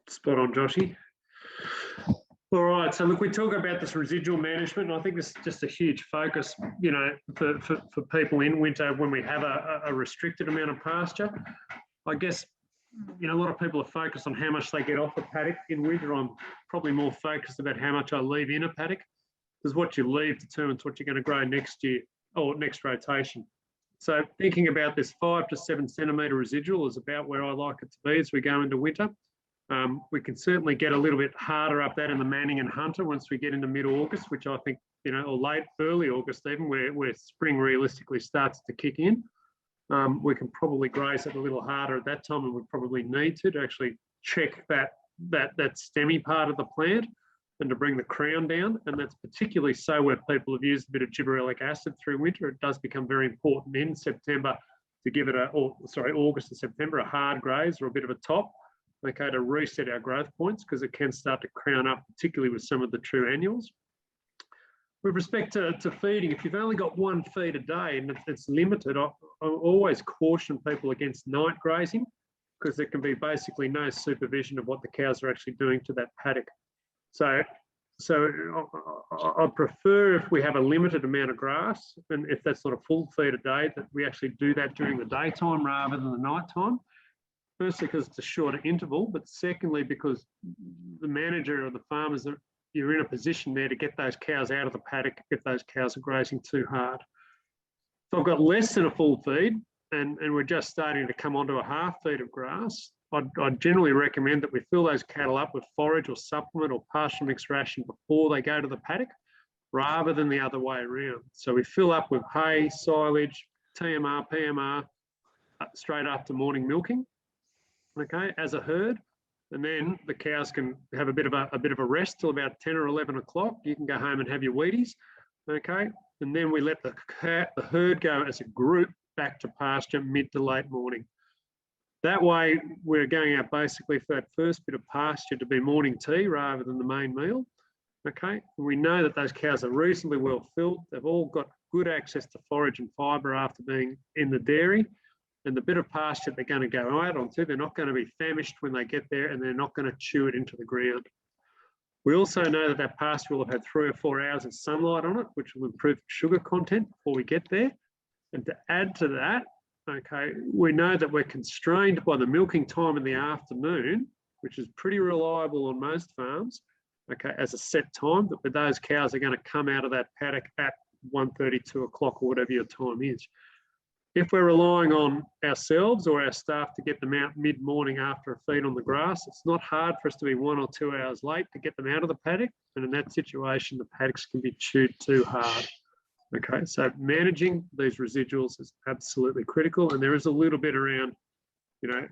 Spot on, Joshy. All right, so look, we talk about this residual management, and I think this is just a huge focus, you know, for people in winter when we have a restricted amount of pasture. I guess, you know, a lot of people are focused on how much they get off a paddock in winter. I'm probably more focused about how much I leave in a paddock, because what you leave determines what you're going to grow next year or next rotation. So thinking about this 5 to 7 centimetre residual is about where I like it to be as we go into winter. We can certainly get a little bit harder up that in the Manning and Hunter once we get into mid-August, which I think, you know, or early August even, where spring realistically starts to kick in. We can probably graze it a little harder at that time, and we probably need to actually check that stemmy part of the plant and to bring the crown down. And that's particularly so where people have used a bit of gibberellic acid through winter. It does become very important in September to give it August and September, a hard graze or a bit of a top, okay, to reset our growth points, because it can start to crown up, particularly with some of the true annuals. With respect to feeding, if you've only got 1 feed a day and it's limited, I always caution people against night grazing, because there can be basically no supervision of what the cows are actually doing to that paddock. So I prefer, if we have a limited amount of grass, and if that's not a full feed a day, that we actually do that during the daytime rather than the nighttime. Firstly, because it's a shorter interval, but secondly, because the manager or the farmers, you're in a position there to get those cows out of the paddock if those cows are grazing too hard. If I've got less than a full feed and we're just starting to come onto a half feed of grass, I'd generally recommend that we fill those cattle up with forage or supplement or partial mixed ration before they go to the paddock, rather than the other way around. So we fill up with hay, silage, TMR, PMR, straight after morning milking, okay, as a herd. And then the cows can have a bit of a rest till about 10 or 11 o'clock. You can go home and have your Wheaties, okay? And then we let the herd go as a group back to pasture mid to late morning. That way, we're going out basically for that first bit of pasture to be morning tea rather than the main meal, okay? And we know that those cows are reasonably well filled. They've all got good access to forage and fibre after being in the dairy. And the bit of pasture they're going to go out onto, they're not going to be famished when they get there, and they're not going to chew it into the ground. We also know that that pasture will have had 3 or 4 hours of sunlight on it, which will improve sugar content before we get there. And to add to that, okay, we know that we're constrained by the milking time in the afternoon which is pretty reliable on most farms, okay, as a set time, but those cows are going to come out of that paddock at 1:30, 2 o'clock, or whatever your time is. If we're relying on ourselves or our staff to get them out mid-morning after a feed on the grass, it's not hard for us to be 1 or 2 hours late to get them out of the paddock. And in that situation, the paddocks can be chewed too hard. Okay, so managing these residuals is absolutely critical. And there is a little bit around, you know,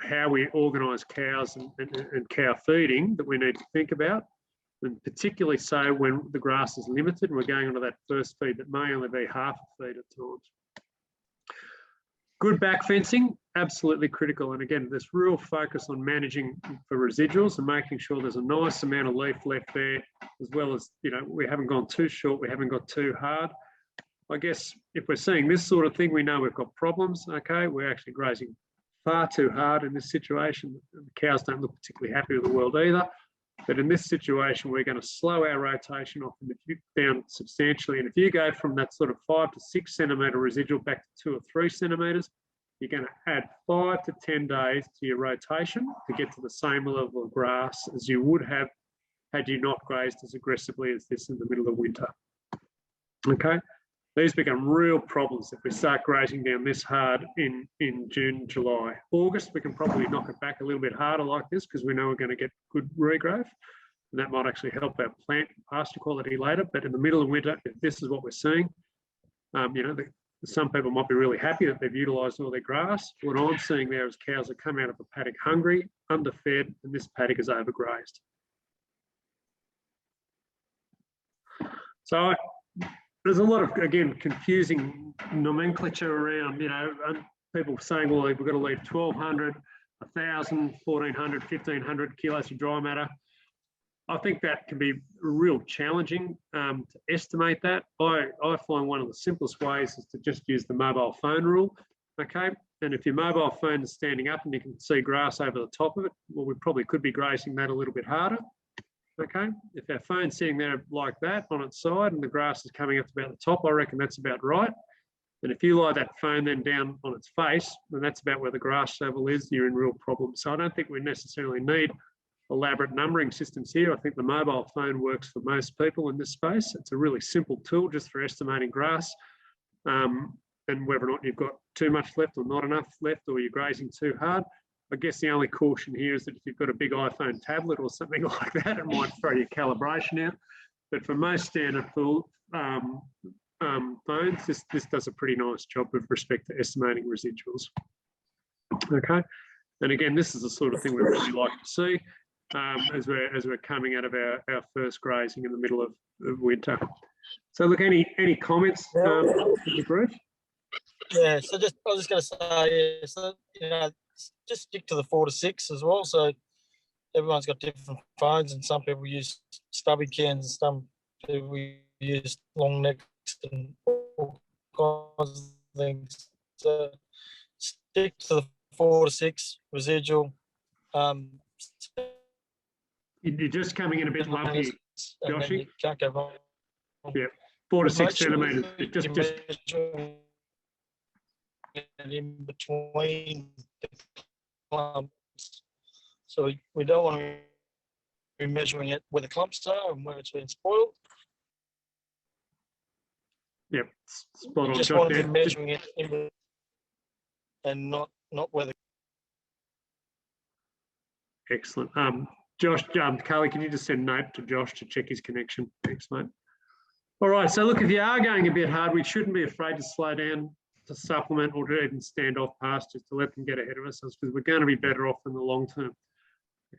how we organise cows and cow feeding that we need to think about. And particularly so when the grass is limited and we're going onto that first feed that may only be half a feed at times. Good back fencing, absolutely critical. And again, this real focus on managing for residuals and making sure there's a nice amount of leaf left there, as well as, you know, we haven't gone too short, we haven't got too hard. I guess if we're seeing this sort of thing, we know we've got problems, okay? We're actually grazing far too hard in this situation. The cows don't look particularly happy with the world either. But in this situation, we're going to slow our rotation off down substantially. And if you go from that sort of 5 to 6 centimetre residual back to 2 or 3 centimetres, you're going to add 5 to 10 days to your rotation to get to the same level of grass as you would have had you not grazed as aggressively as this in the middle of winter. Okay, these become real problems if we start grazing down this hard in June, July. August, we can probably knock it back a little bit harder like this because we know we're going to get good regrowth. And that might actually help our plant pasture quality later. But in the middle of winter, if this is what we're seeing, you know, some people might be really happy that they've utilised all their grass. What I'm seeing there is cows that come out of the paddock hungry, underfed, and this paddock is overgrazed. So there's a lot of, again, confusing nomenclature around, you know, people saying, well, we've got to leave 1,200, 1,000, 1,400, 1,500 kilos of dry matter. I think that can be real challenging to estimate that. I find one of the simplest ways is to just use the mobile phone rule, okay? And if your mobile phone is standing up and you can see grass over the top of it, well, we probably could be grazing that a little bit harder. Okay, if our phone's sitting there like that on its side and the grass is coming up to about the top, I reckon that's about right. And if you lie that phone then down on its face, then that's about where the grass level is, you're in real problems. So I don't think we necessarily need elaborate numbering systems here. I think the mobile phone works for most people in this space. It's a really simple tool just for estimating grass and whether or not you've got too much left or not enough left or you're grazing too hard. I guess the only caution here is that if you've got a big iPhone tablet or something like that, it might throw your calibration out. But for most standard full phones, this does a pretty nice job with respect to estimating residuals. Okay, and again, this is the sort of thing we really like to see as we're coming out of our first grazing in the middle of winter. So, look, any comments from the group? Yeah, so I was just going to say, so, you know, just stick to the 4 to 6 as well. So everyone's got different phones, and some people use stubby cans, and some people use long necks and all kinds of things. So stick to the 4 to 6 residual. You're just coming in a bit lumpy, Joshy. You can't go wrong. Yeah, 4 to 6 centimetres. Just in between the clumps. So we don't want to be measuring it where the clumps are and where it's been spoiled. Yep, spot on. Just want to be measuring it in and not where the. Excellent. Josh, Carly, can you just send a note to Josh to check his connection? Thanks, mate. All right, so look, if you are going a bit hard, we shouldn't be afraid to slow down to supplement or to even stand off pastures to let them get ahead of ourselves, because we're going to be better off in the long term.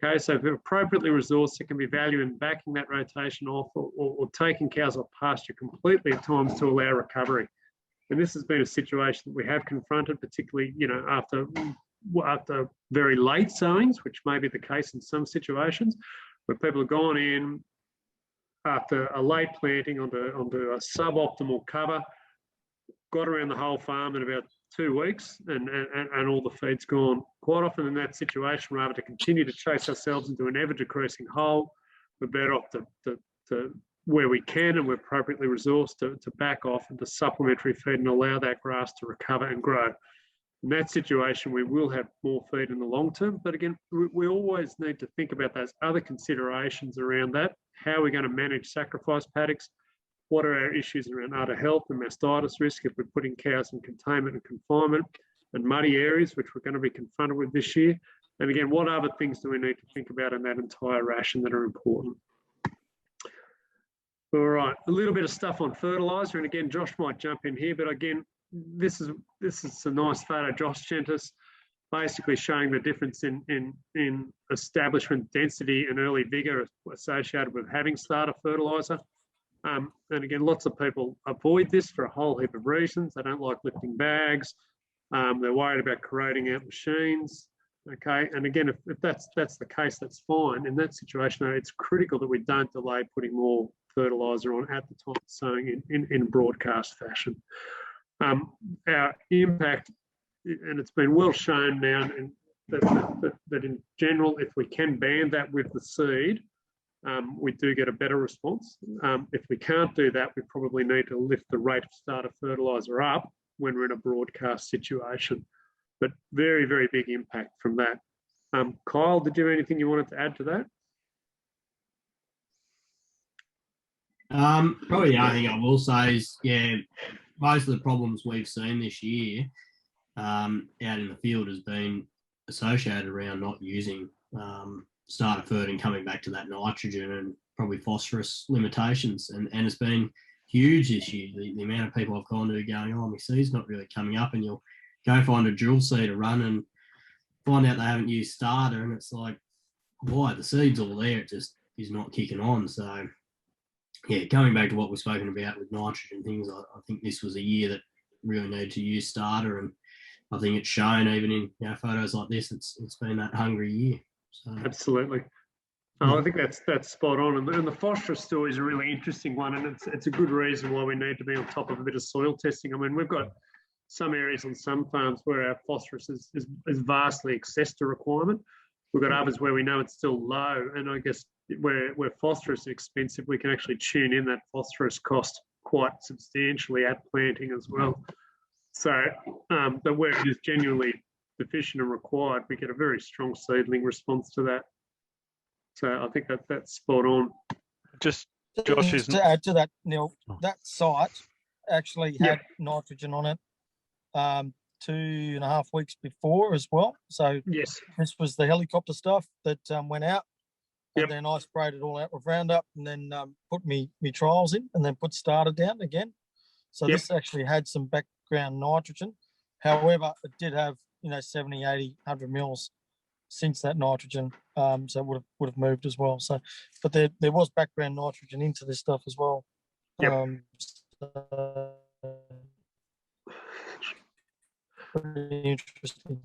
Okay, so if we're appropriately resourced, there can be value in backing that rotation off or taking cows off pasture completely at times to allow recovery. And this has been a situation that we have confronted, particularly, you know, after very late sowings, which may be the case in some situations, where people have gone in after a late planting onto a suboptimal cover, got around the whole farm in about 2 weeks, and all the feed's gone. Quite often in that situation, rather to continue to chase ourselves into an ever-decreasing hole, we're better off to where we can and we're appropriately resourced to back off and to supplementary feed and allow that grass to recover and grow. In that situation, we will have more feed in the long term. But again, we always need to think about those other considerations around that. How are we going to manage sacrifice paddocks? What are our issues around udder health and mastitis risk if we're putting cows in containment and confinement, and muddy areas, which we're going to be confronted with this year? And again, what other things do we need to think about in that entire ration that are important? All right, a little bit of stuff on fertilizer. And again, Josh might jump in here, but again, this is a nice photo Josh sent us, basically showing the difference in establishment density and early vigour associated with having starter fertilizer. And again, lots of people avoid this for a whole heap of reasons. They don't like lifting bags. They're worried about corroding out machines. Okay, and again, if that's the case, that's fine. In that situation, though, it's critical that we don't delay putting more fertiliser on at the time of sowing in broadcast fashion. Our impact, and it's been well shown now, that in general, if we can band that with the seed, we do get a better response. If we can't do that, we probably need to lift the rate of starter fertiliser up when we're in a broadcast situation. But very, very big impact from that. Kyle, did you have anything you wanted to add to that? Probably the only thing I will say is, yeah, most of the problems we've seen this year out in the field has been associated around not using starter fert and coming back to that nitrogen and probably phosphorus limitations. And it's been huge this year, the amount of people I've gone to going, oh, my seed's not really coming up, and you'll go find a drill seed to run and find out they haven't used starter, and it's like, why? The seed's all there, it just is not kicking on. So yeah, going back to what we've spoken about with nitrogen things, I think this was a year that really needed to use starter, and I think it's shown even in photos like this. It's been that hungry year. So. Absolutely. I think that's spot on. And the phosphorus story is a really interesting one, and it's a good reason why we need to be on top of a bit of soil testing. I mean, we've got some areas on some farms where our phosphorus is vastly excess to requirement. We've got others where we know it's still low, and I guess where phosphorus is expensive, we can actually tune in that phosphorus cost quite substantially at planting as well. So, but where it is genuinely deficient and required, we get a very strong seedling response to that. So I think that's spot on. Just Josh, to add to that, Neil, that site actually had nitrogen on it 2.5 weeks before as well. So yes, this was the helicopter stuff that went out, and Yep. then I sprayed it all out with Roundup, and then put me trials in, and then put starter down again. So Yep. this actually had some background nitrogen. However, it did have 70, 80, 100 mils since that nitrogen, so it would have moved as well. So, but there was background nitrogen into this stuff as well. Yep. So, pretty interesting.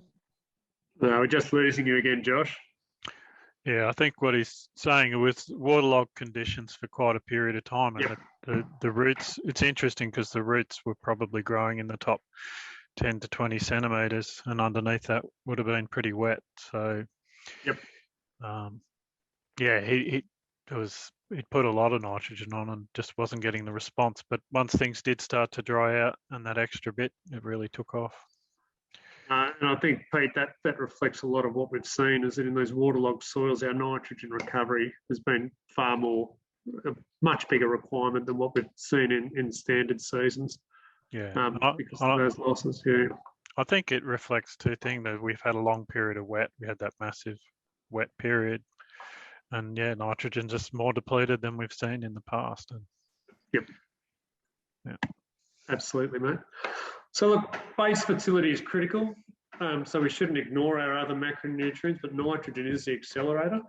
No, we're just losing you again, Josh. Yeah, I think what he's saying was waterlogged conditions for quite a period of time, and Yep. the roots. It's interesting because the roots were probably growing in the top 10 to 20 centimetres, and underneath that would have been pretty wet. So, Yep. Yeah, he put a lot of nitrogen on and just wasn't getting the response. But once things did start to dry out and that extra bit, it really took off. And I think, Pete, that reflects a lot of what we've seen, is that in those waterlogged soils, our nitrogen recovery has been a much bigger requirement than what we've seen in standard seasons. Yeah, because of those losses. Yeah, I think it reflects two things: that we've had a long period of wet. We had that massive wet period, and yeah, nitrogen just more depleted than we've seen in the past. And yep. Yeah. Absolutely, mate. So look, base fertility is critical. So we shouldn't ignore our other macronutrients, but nitrogen is the accelerator.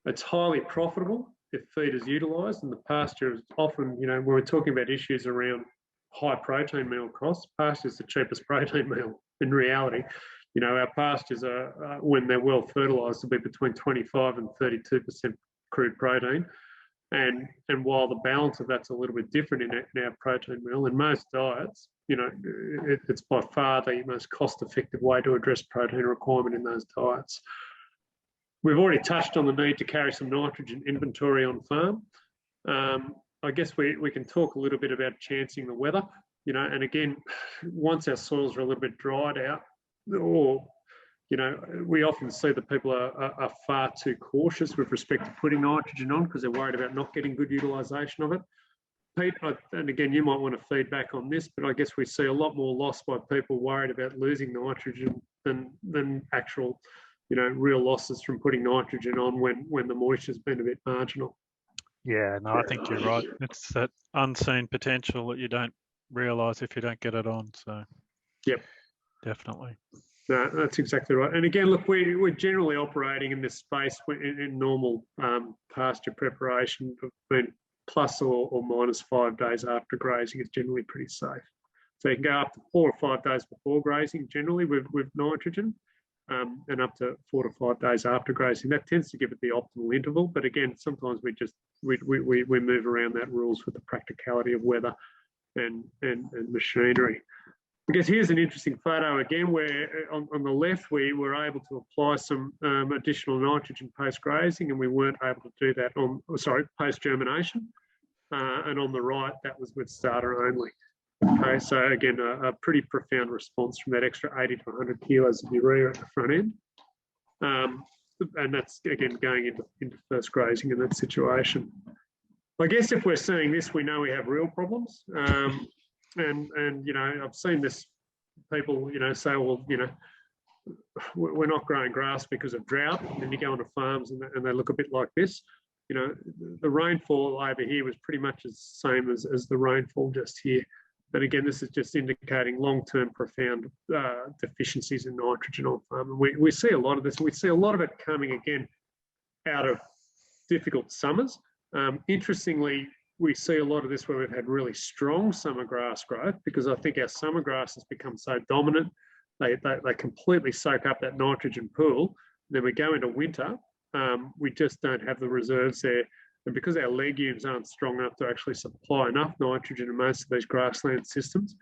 It's highly profitable if feed is utilised, and the pasture is often, when we're talking about issues around high protein meal costs, pasture is the cheapest protein meal in reality. Our pastures are, when they're well fertilised, will be between 25 and 32% crude protein. And while the balance of that's a little bit different in our protein meal, in most diets, it's by far the most cost-effective way to address protein requirement in those diets. We've already touched on the need to carry some nitrogen inventory on farm. I guess we can talk a little bit about chancing the weather, and again, once our soils are a little bit dried out, or you know, we often see that people are far too cautious with respect to putting nitrogen on because they're worried about not getting good utilisation of it. Pete, and again, you might want to feedback on this, but I guess we see a lot more loss by people worried about losing nitrogen than actual, you know, real losses from putting nitrogen on when the moisture's been a bit marginal. Yeah, no, I think you're right. It's that unseen potential that you don't realise if you don't get it on. So, yep, definitely. No, that's exactly right. And again, look, we're generally operating in this space in normal pasture preparation between plus or minus 5 days after grazing is generally pretty safe. So you can go up to 4 or 5 days before grazing generally with nitrogen, and up to 4 to 5 days after grazing. That tends to give it the optimal interval. But again, sometimes we move around that rules with the practicality of weather and machinery. I guess here's an interesting photo again, where on the left we were able to apply some additional nitrogen post-grazing, and we weren't able to do that post-germination. And on the right, that was with starter only. Okay, so again, a pretty profound response from that extra 80 to 100 kilos of urea at the front end. And that's, again, going into first grazing in that situation. I guess if we're seeing this, we know we have real problems. And you know, I've seen this, people, you know, say, well, you know, we're not growing grass because of drought. And then you go onto farms and they look a bit like this. You know, the rainfall over here was pretty much the same as the rainfall just here. But again, this is just indicating long-term profound deficiencies in nitrogen on farm. And we see a lot of this. We see a lot of it coming, again, out of difficult summers. Interestingly, we see a lot of this where we've had really strong summer grass growth, because I think our summer grass has become so dominant. They completely soak up that nitrogen pool. Then we go into winter, we just don't have the reserves there. And because our legumes aren't strong enough to actually supply enough nitrogen in most of these grassland systems,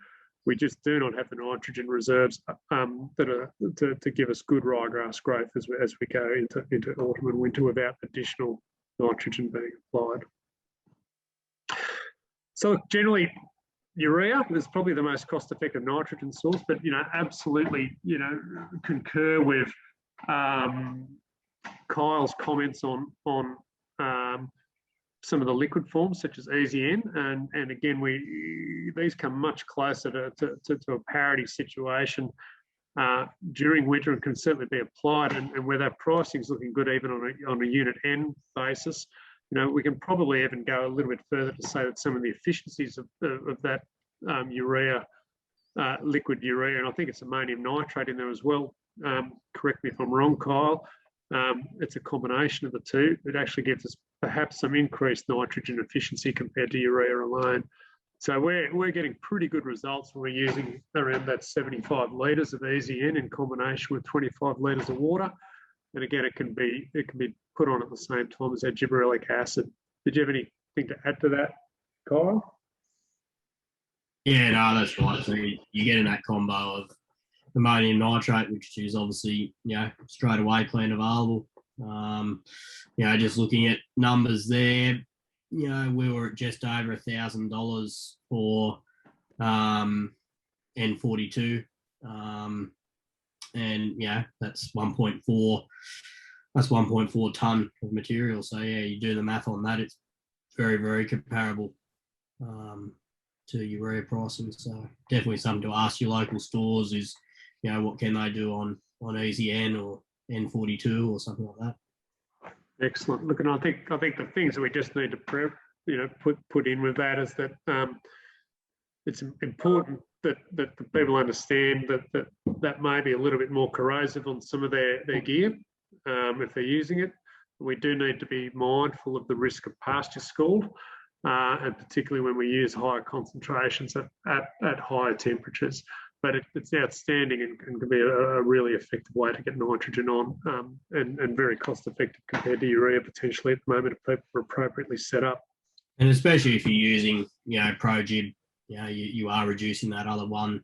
we just do not have the nitrogen reserves that are to give us good ryegrass growth as we go into autumn and winter without additional nitrogen being applied. So generally, urea is probably the most cost-effective nitrogen source, but, you know, absolutely, you know, concur with Kyle's comments on some of the liquid forms such as Easy N, and again, these come much closer to a parity situation during winter and can certainly be applied, and where that pricing is looking good even on a unit N basis. You know, we can probably even go a little bit further to say that some of the efficiencies of that urea, liquid urea, and I think it's ammonium nitrate in there as well. Correct me if I'm wrong, Kyle. It's a combination of the two. It actually gives us perhaps some increased nitrogen efficiency compared to urea alone. So we're getting pretty good results when we're using around that 75 litres of Easy N in combination with 25 litres of water. And again, it can be put on at the same time as our gibberellic acid. Did you have anything to add to that, Kyle? Yeah, no, that's right. So you're getting that combo of ammonium nitrate, which is obviously, you know, straight away clean available. You know, just looking at numbers there, you know, we were at just over $1,000 for N42. And yeah, that's 1.4 tonne of material. So yeah, you do the math on that, it's very, very comparable to urea pricing. So definitely something to ask your local stores is, you know, what can they do on Easy N or N42 or something like that. Excellent. Look, and I think the things that we just need to put in with that is that it's important that the people understand that may be a little bit more corrosive on some of their gear if they're using it. We do need to be mindful of the risk of pasture scald, and particularly when we use higher concentrations at higher temperatures. But it's outstanding and can be a really effective way to get nitrogen on, and very cost effective compared to urea potentially at the moment if people are appropriately set up. And especially if you're using, you know, ProGib, you know, you are reducing that other one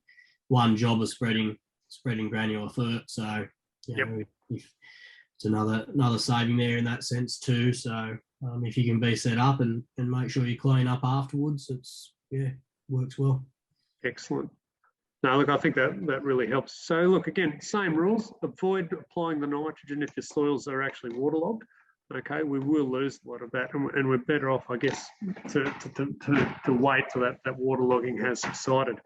job of spreading granular fert. So, you know, it's another saving there in that sense too. So if you can be set up and make sure you clean up afterwards, works well. Excellent. No, look, I think that really helps. So look, again, same rules. Avoid applying the nitrogen if your soils are actually waterlogged. Okay, we will lose a lot of that, and we're better off, I guess, to wait till that waterlogging has subsided.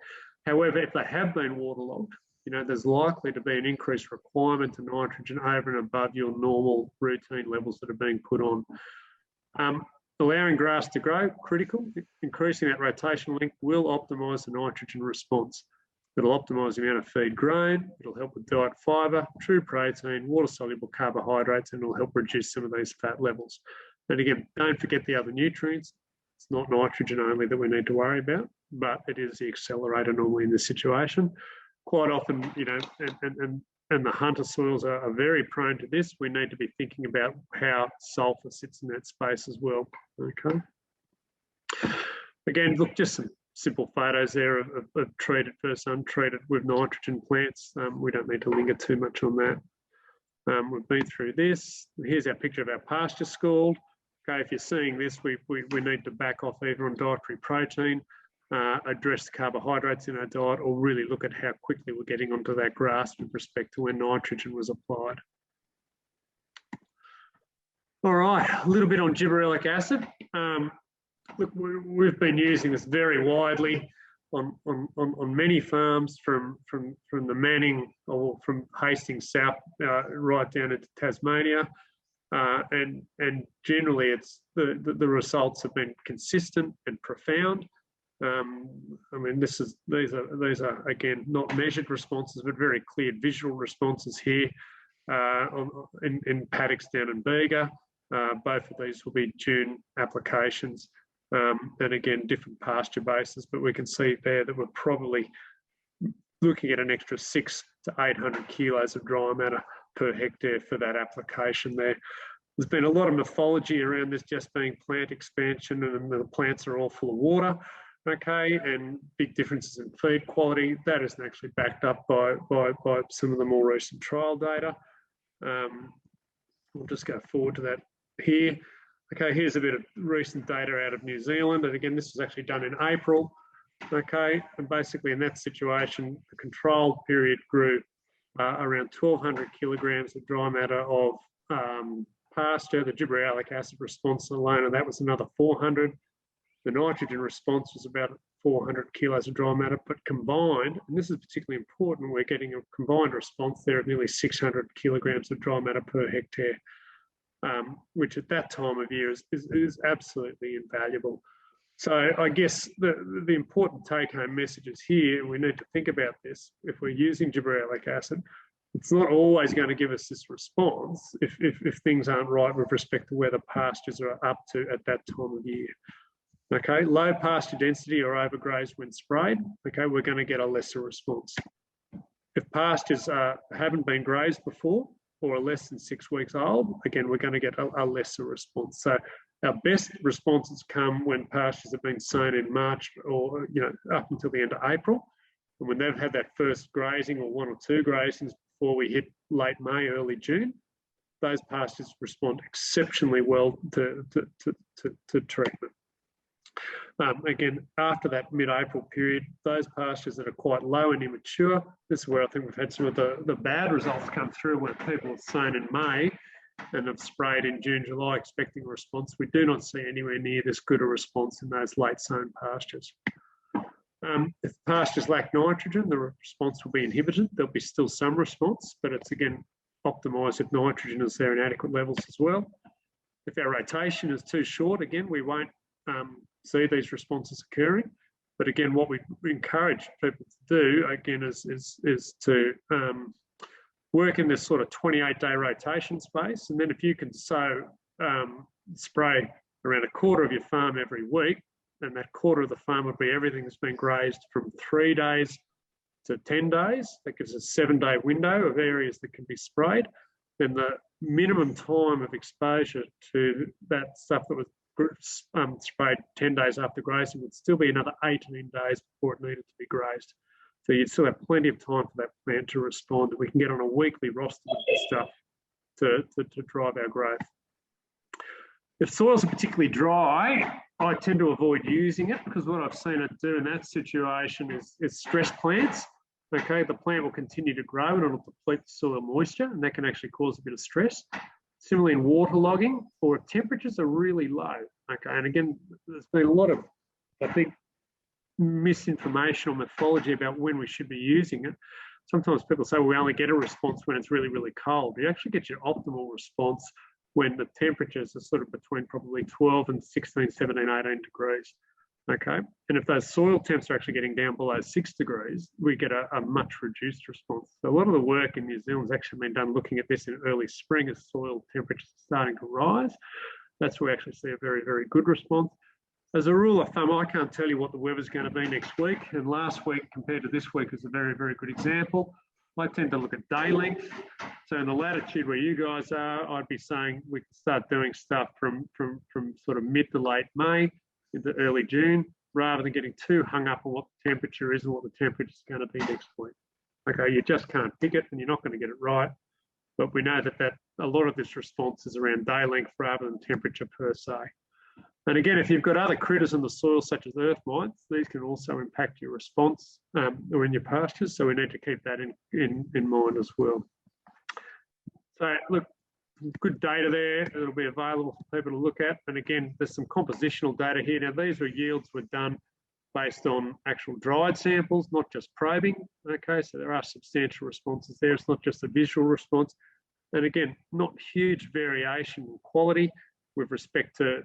However, if they have been waterlogged, you know, there's likely to be an increased requirement of nitrogen over and above your normal routine levels that are being put on. Allowing grass to grow, critical. Increasing that rotation length will optimise the nitrogen response. It'll optimise the amount of feed grown, it'll help with diet fibre, true protein, water-soluble carbohydrates, and it'll help reduce some of these fat levels. And again, don't forget the other nutrients. It's not nitrogen only that we need to worry about, but it is the accelerator normally in this situation. Quite often, you know, and the hunter soils are very prone to this. We need to be thinking about how sulphur sits in that space as well, okay? Again, look, just some simple photos there of treated versus untreated with nitrogen plants. We don't need to linger too much on that. We've been through this. Here's our picture of our pasture scald. Okay, if you're seeing this, we need to back off either on dietary protein, address the carbohydrates in our diet, or really look at how quickly we're getting onto that grass with respect to when nitrogen was applied. All right, a little bit on gibberellic acid. Look, we've been using this very widely on many farms from the Manning or from Hastings South right down into Tasmania, and generally it's the results have been consistent and profound. I mean, these are again not measured responses, but very clear visual responses here in paddocks down in Bega. Both of these will be June applications. And again, different pasture bases, but we can see there that we're probably looking at an extra 600 to 800 kilos of dry matter per hectare for that application there. There's been a lot of mythology around this just being plant expansion, and the plants are all full of water, okay, and big differences in feed quality. That isn't actually backed up by some of the more recent trial data. We'll just go forward to that here. Okay, here's a bit of recent data out of New Zealand. And again, this was actually done in April. Okay, and basically in that situation, the control period grew around 1,200 kilograms of dry matter of pasture. The gibberellic acid response alone, and that was another 400. The nitrogen response was about 400 kilos of dry matter, but combined, and this is particularly important, we're getting a combined response there of nearly 600 kilograms of dry matter per hectare. Which at that time of year is absolutely invaluable. So I guess the important take-home message is here, and we need to think about this. If we're using gibberellic acid, it's not always going to give us this response if things aren't right with respect to where the pastures are up to at that time of year. Okay, low pasture density or overgrazed when sprayed, okay, we're going to get a lesser response. If pastures haven't been grazed before, or are less than 6 weeks old, again, we're going to get a lesser response. So our best responses come when pastures have been sown in March or, you know, up until the end of April. And when they've had that first grazing or 1 or 2 grazings before we hit late May, early June, those pastures respond exceptionally well to treatment. Again, after that mid-April period, those pastures that are quite low and immature, this is where I think we've had some of the bad results come through, where people have sown in May and have sprayed in June, July, expecting a response. We do not see anywhere near this good a response in those late sown pastures. If pastures lack nitrogen, the response will be inhibited. There'll be still some response, but it's again optimised if nitrogen is there in adequate levels as well. If our rotation is too short, again, we won't see these responses occurring. But again, what we encourage people to do, again, is to work in this sort of 28-day rotation space. And then if you can spray around a quarter of your farm every week, and that quarter of the farm would be everything that's been grazed from 3 days to 10 days. That gives us a 7-day window of areas that can be sprayed. Then the minimum time of exposure to that stuff that was sprayed 10 days after grazing would still be another 18 days before it needed to be grazed. So you'd still have plenty of time for that plant to respond. We can get on a weekly roster with this stuff to drive our growth. If soils are particularly dry, I tend to avoid using it, because what I've seen it do in that situation is stress plants. okay, the plant will continue to grow and it'll deplete the soil moisture, and that can actually cause a bit of stress. Similarly, in waterlogging, or if temperatures are really low, okay, and again, there's been a lot of, I think, misinformation or mythology about when we should be using it. Sometimes people say, well, we only get a response when it's really, really cold. You actually get your optimal response when the temperatures are sort of between probably 12 and 16, 17, 18 degrees. Okay, and if those soil temps are actually getting down below 6 degrees, we get a much reduced response. So a lot of the work in New Zealand has actually been done looking at this in early spring as soil temperatures are starting to rise. That's where we actually see a very, very good response. As a rule of thumb, I can't tell you what the weather's going to be next week, and last week compared to this week is a very, very good example. I tend to look at day length. So in the latitude where you guys are, I'd be saying we can start doing stuff from sort of mid to late May into early June, rather than getting too hung up on what the temperature is and what the temperature is going to be next week. Okay, you just can't pick it and you're not going to get it right. But we know that a lot of this response is around day length rather than temperature per se. And again, if you've got other critters in the soil, such as earth mites, these can also impact your response or in your pastures. So we need to keep that in mind as well. So look, good data there. It'll be available for people to look at. And again, there's some compositional data here. Now, these were yields were done based on actual dried samples, not just probing. Okay, so there are substantial responses there. It's not just a visual response. And again, not huge variation in quality with respect to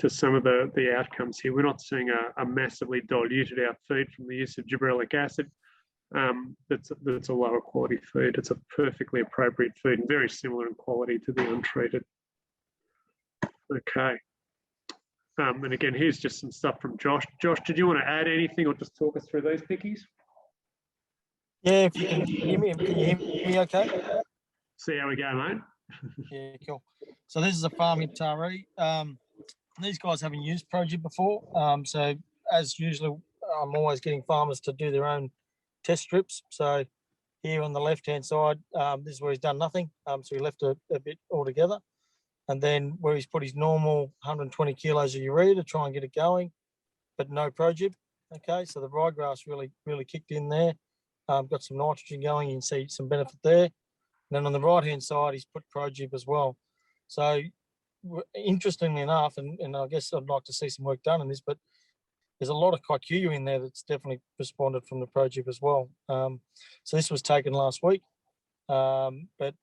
some of the outcomes here. We're not seeing a massively diluted out feed from the use of gibberellic acid. That's a lower quality feed. It's a perfectly appropriate feed and very similar in quality to the untreated. Okay. And again, here's just some stuff from Josh. Josh, did you want to add anything or just talk us through these pickies? Yeah, if you can hear me, can you hear me okay? See how we go, mate. Yeah, cool. So this is a farming Taree. These guys haven't used ProGib before. So as usual, I'm always getting farmers to do their own test strips. So here on the left-hand side, this is where he's done nothing. So he left a bit altogether. And then where he's put his normal 120 kilos of urea to try and get it going, but no ProGib. Okay, so the ryegrass really kicked in there. Got some nitrogen going. You can see some benefit there. And then on the right-hand side, he's put ProGib as well. So interestingly enough, and I guess I'd like to see some work done on this, but there's a lot of kikuyu in there that's definitely responded from the ProGib as well. So this was taken last week. But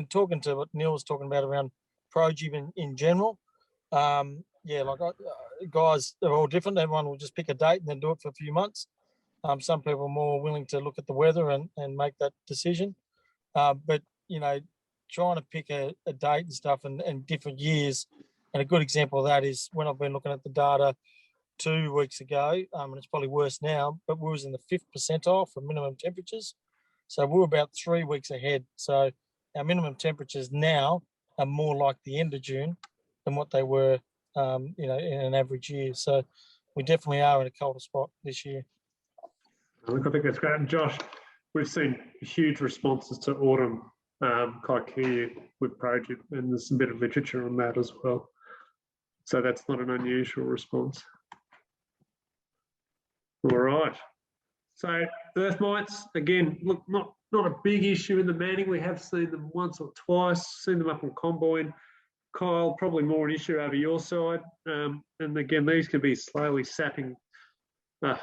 talking to what Neil was talking about around ProGib in general, yeah, like guys, they're all different. Everyone will just pick a date and then do it for a few months. Some people are more willing to look at the weather and make that decision. But, you know, trying to pick a date and stuff and different years, and a good example of that is when I've been looking at the data 2 weeks ago, and it's probably worse now, but we was in the 5th percentile for minimum temperatures. So we were about 3 weeks ahead. So our minimum temperatures now are more like the end of June than what they were, you know, in an average year. So we definitely are in a colder spot this year. Look, I think that's great. And Josh, we've seen huge responses to autumn kikuyu with ProGib, and there's a bit of literature on that as well. So that's not an unusual response. All right. So earth mites, again, look, not a big issue in the manning. We have seen them once or twice, seen them up on combine. Kyle, probably more an issue over your side. And again, these can be slowly sucking the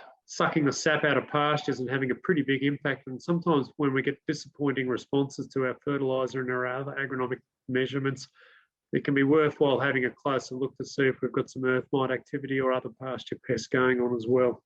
sap out of pastures and having a pretty big impact. And sometimes when we get disappointing responses to our fertilizer and our other agronomic measurements, it can be worthwhile having a closer look to see if we've got some earth mite activity or other pasture pests going on as well.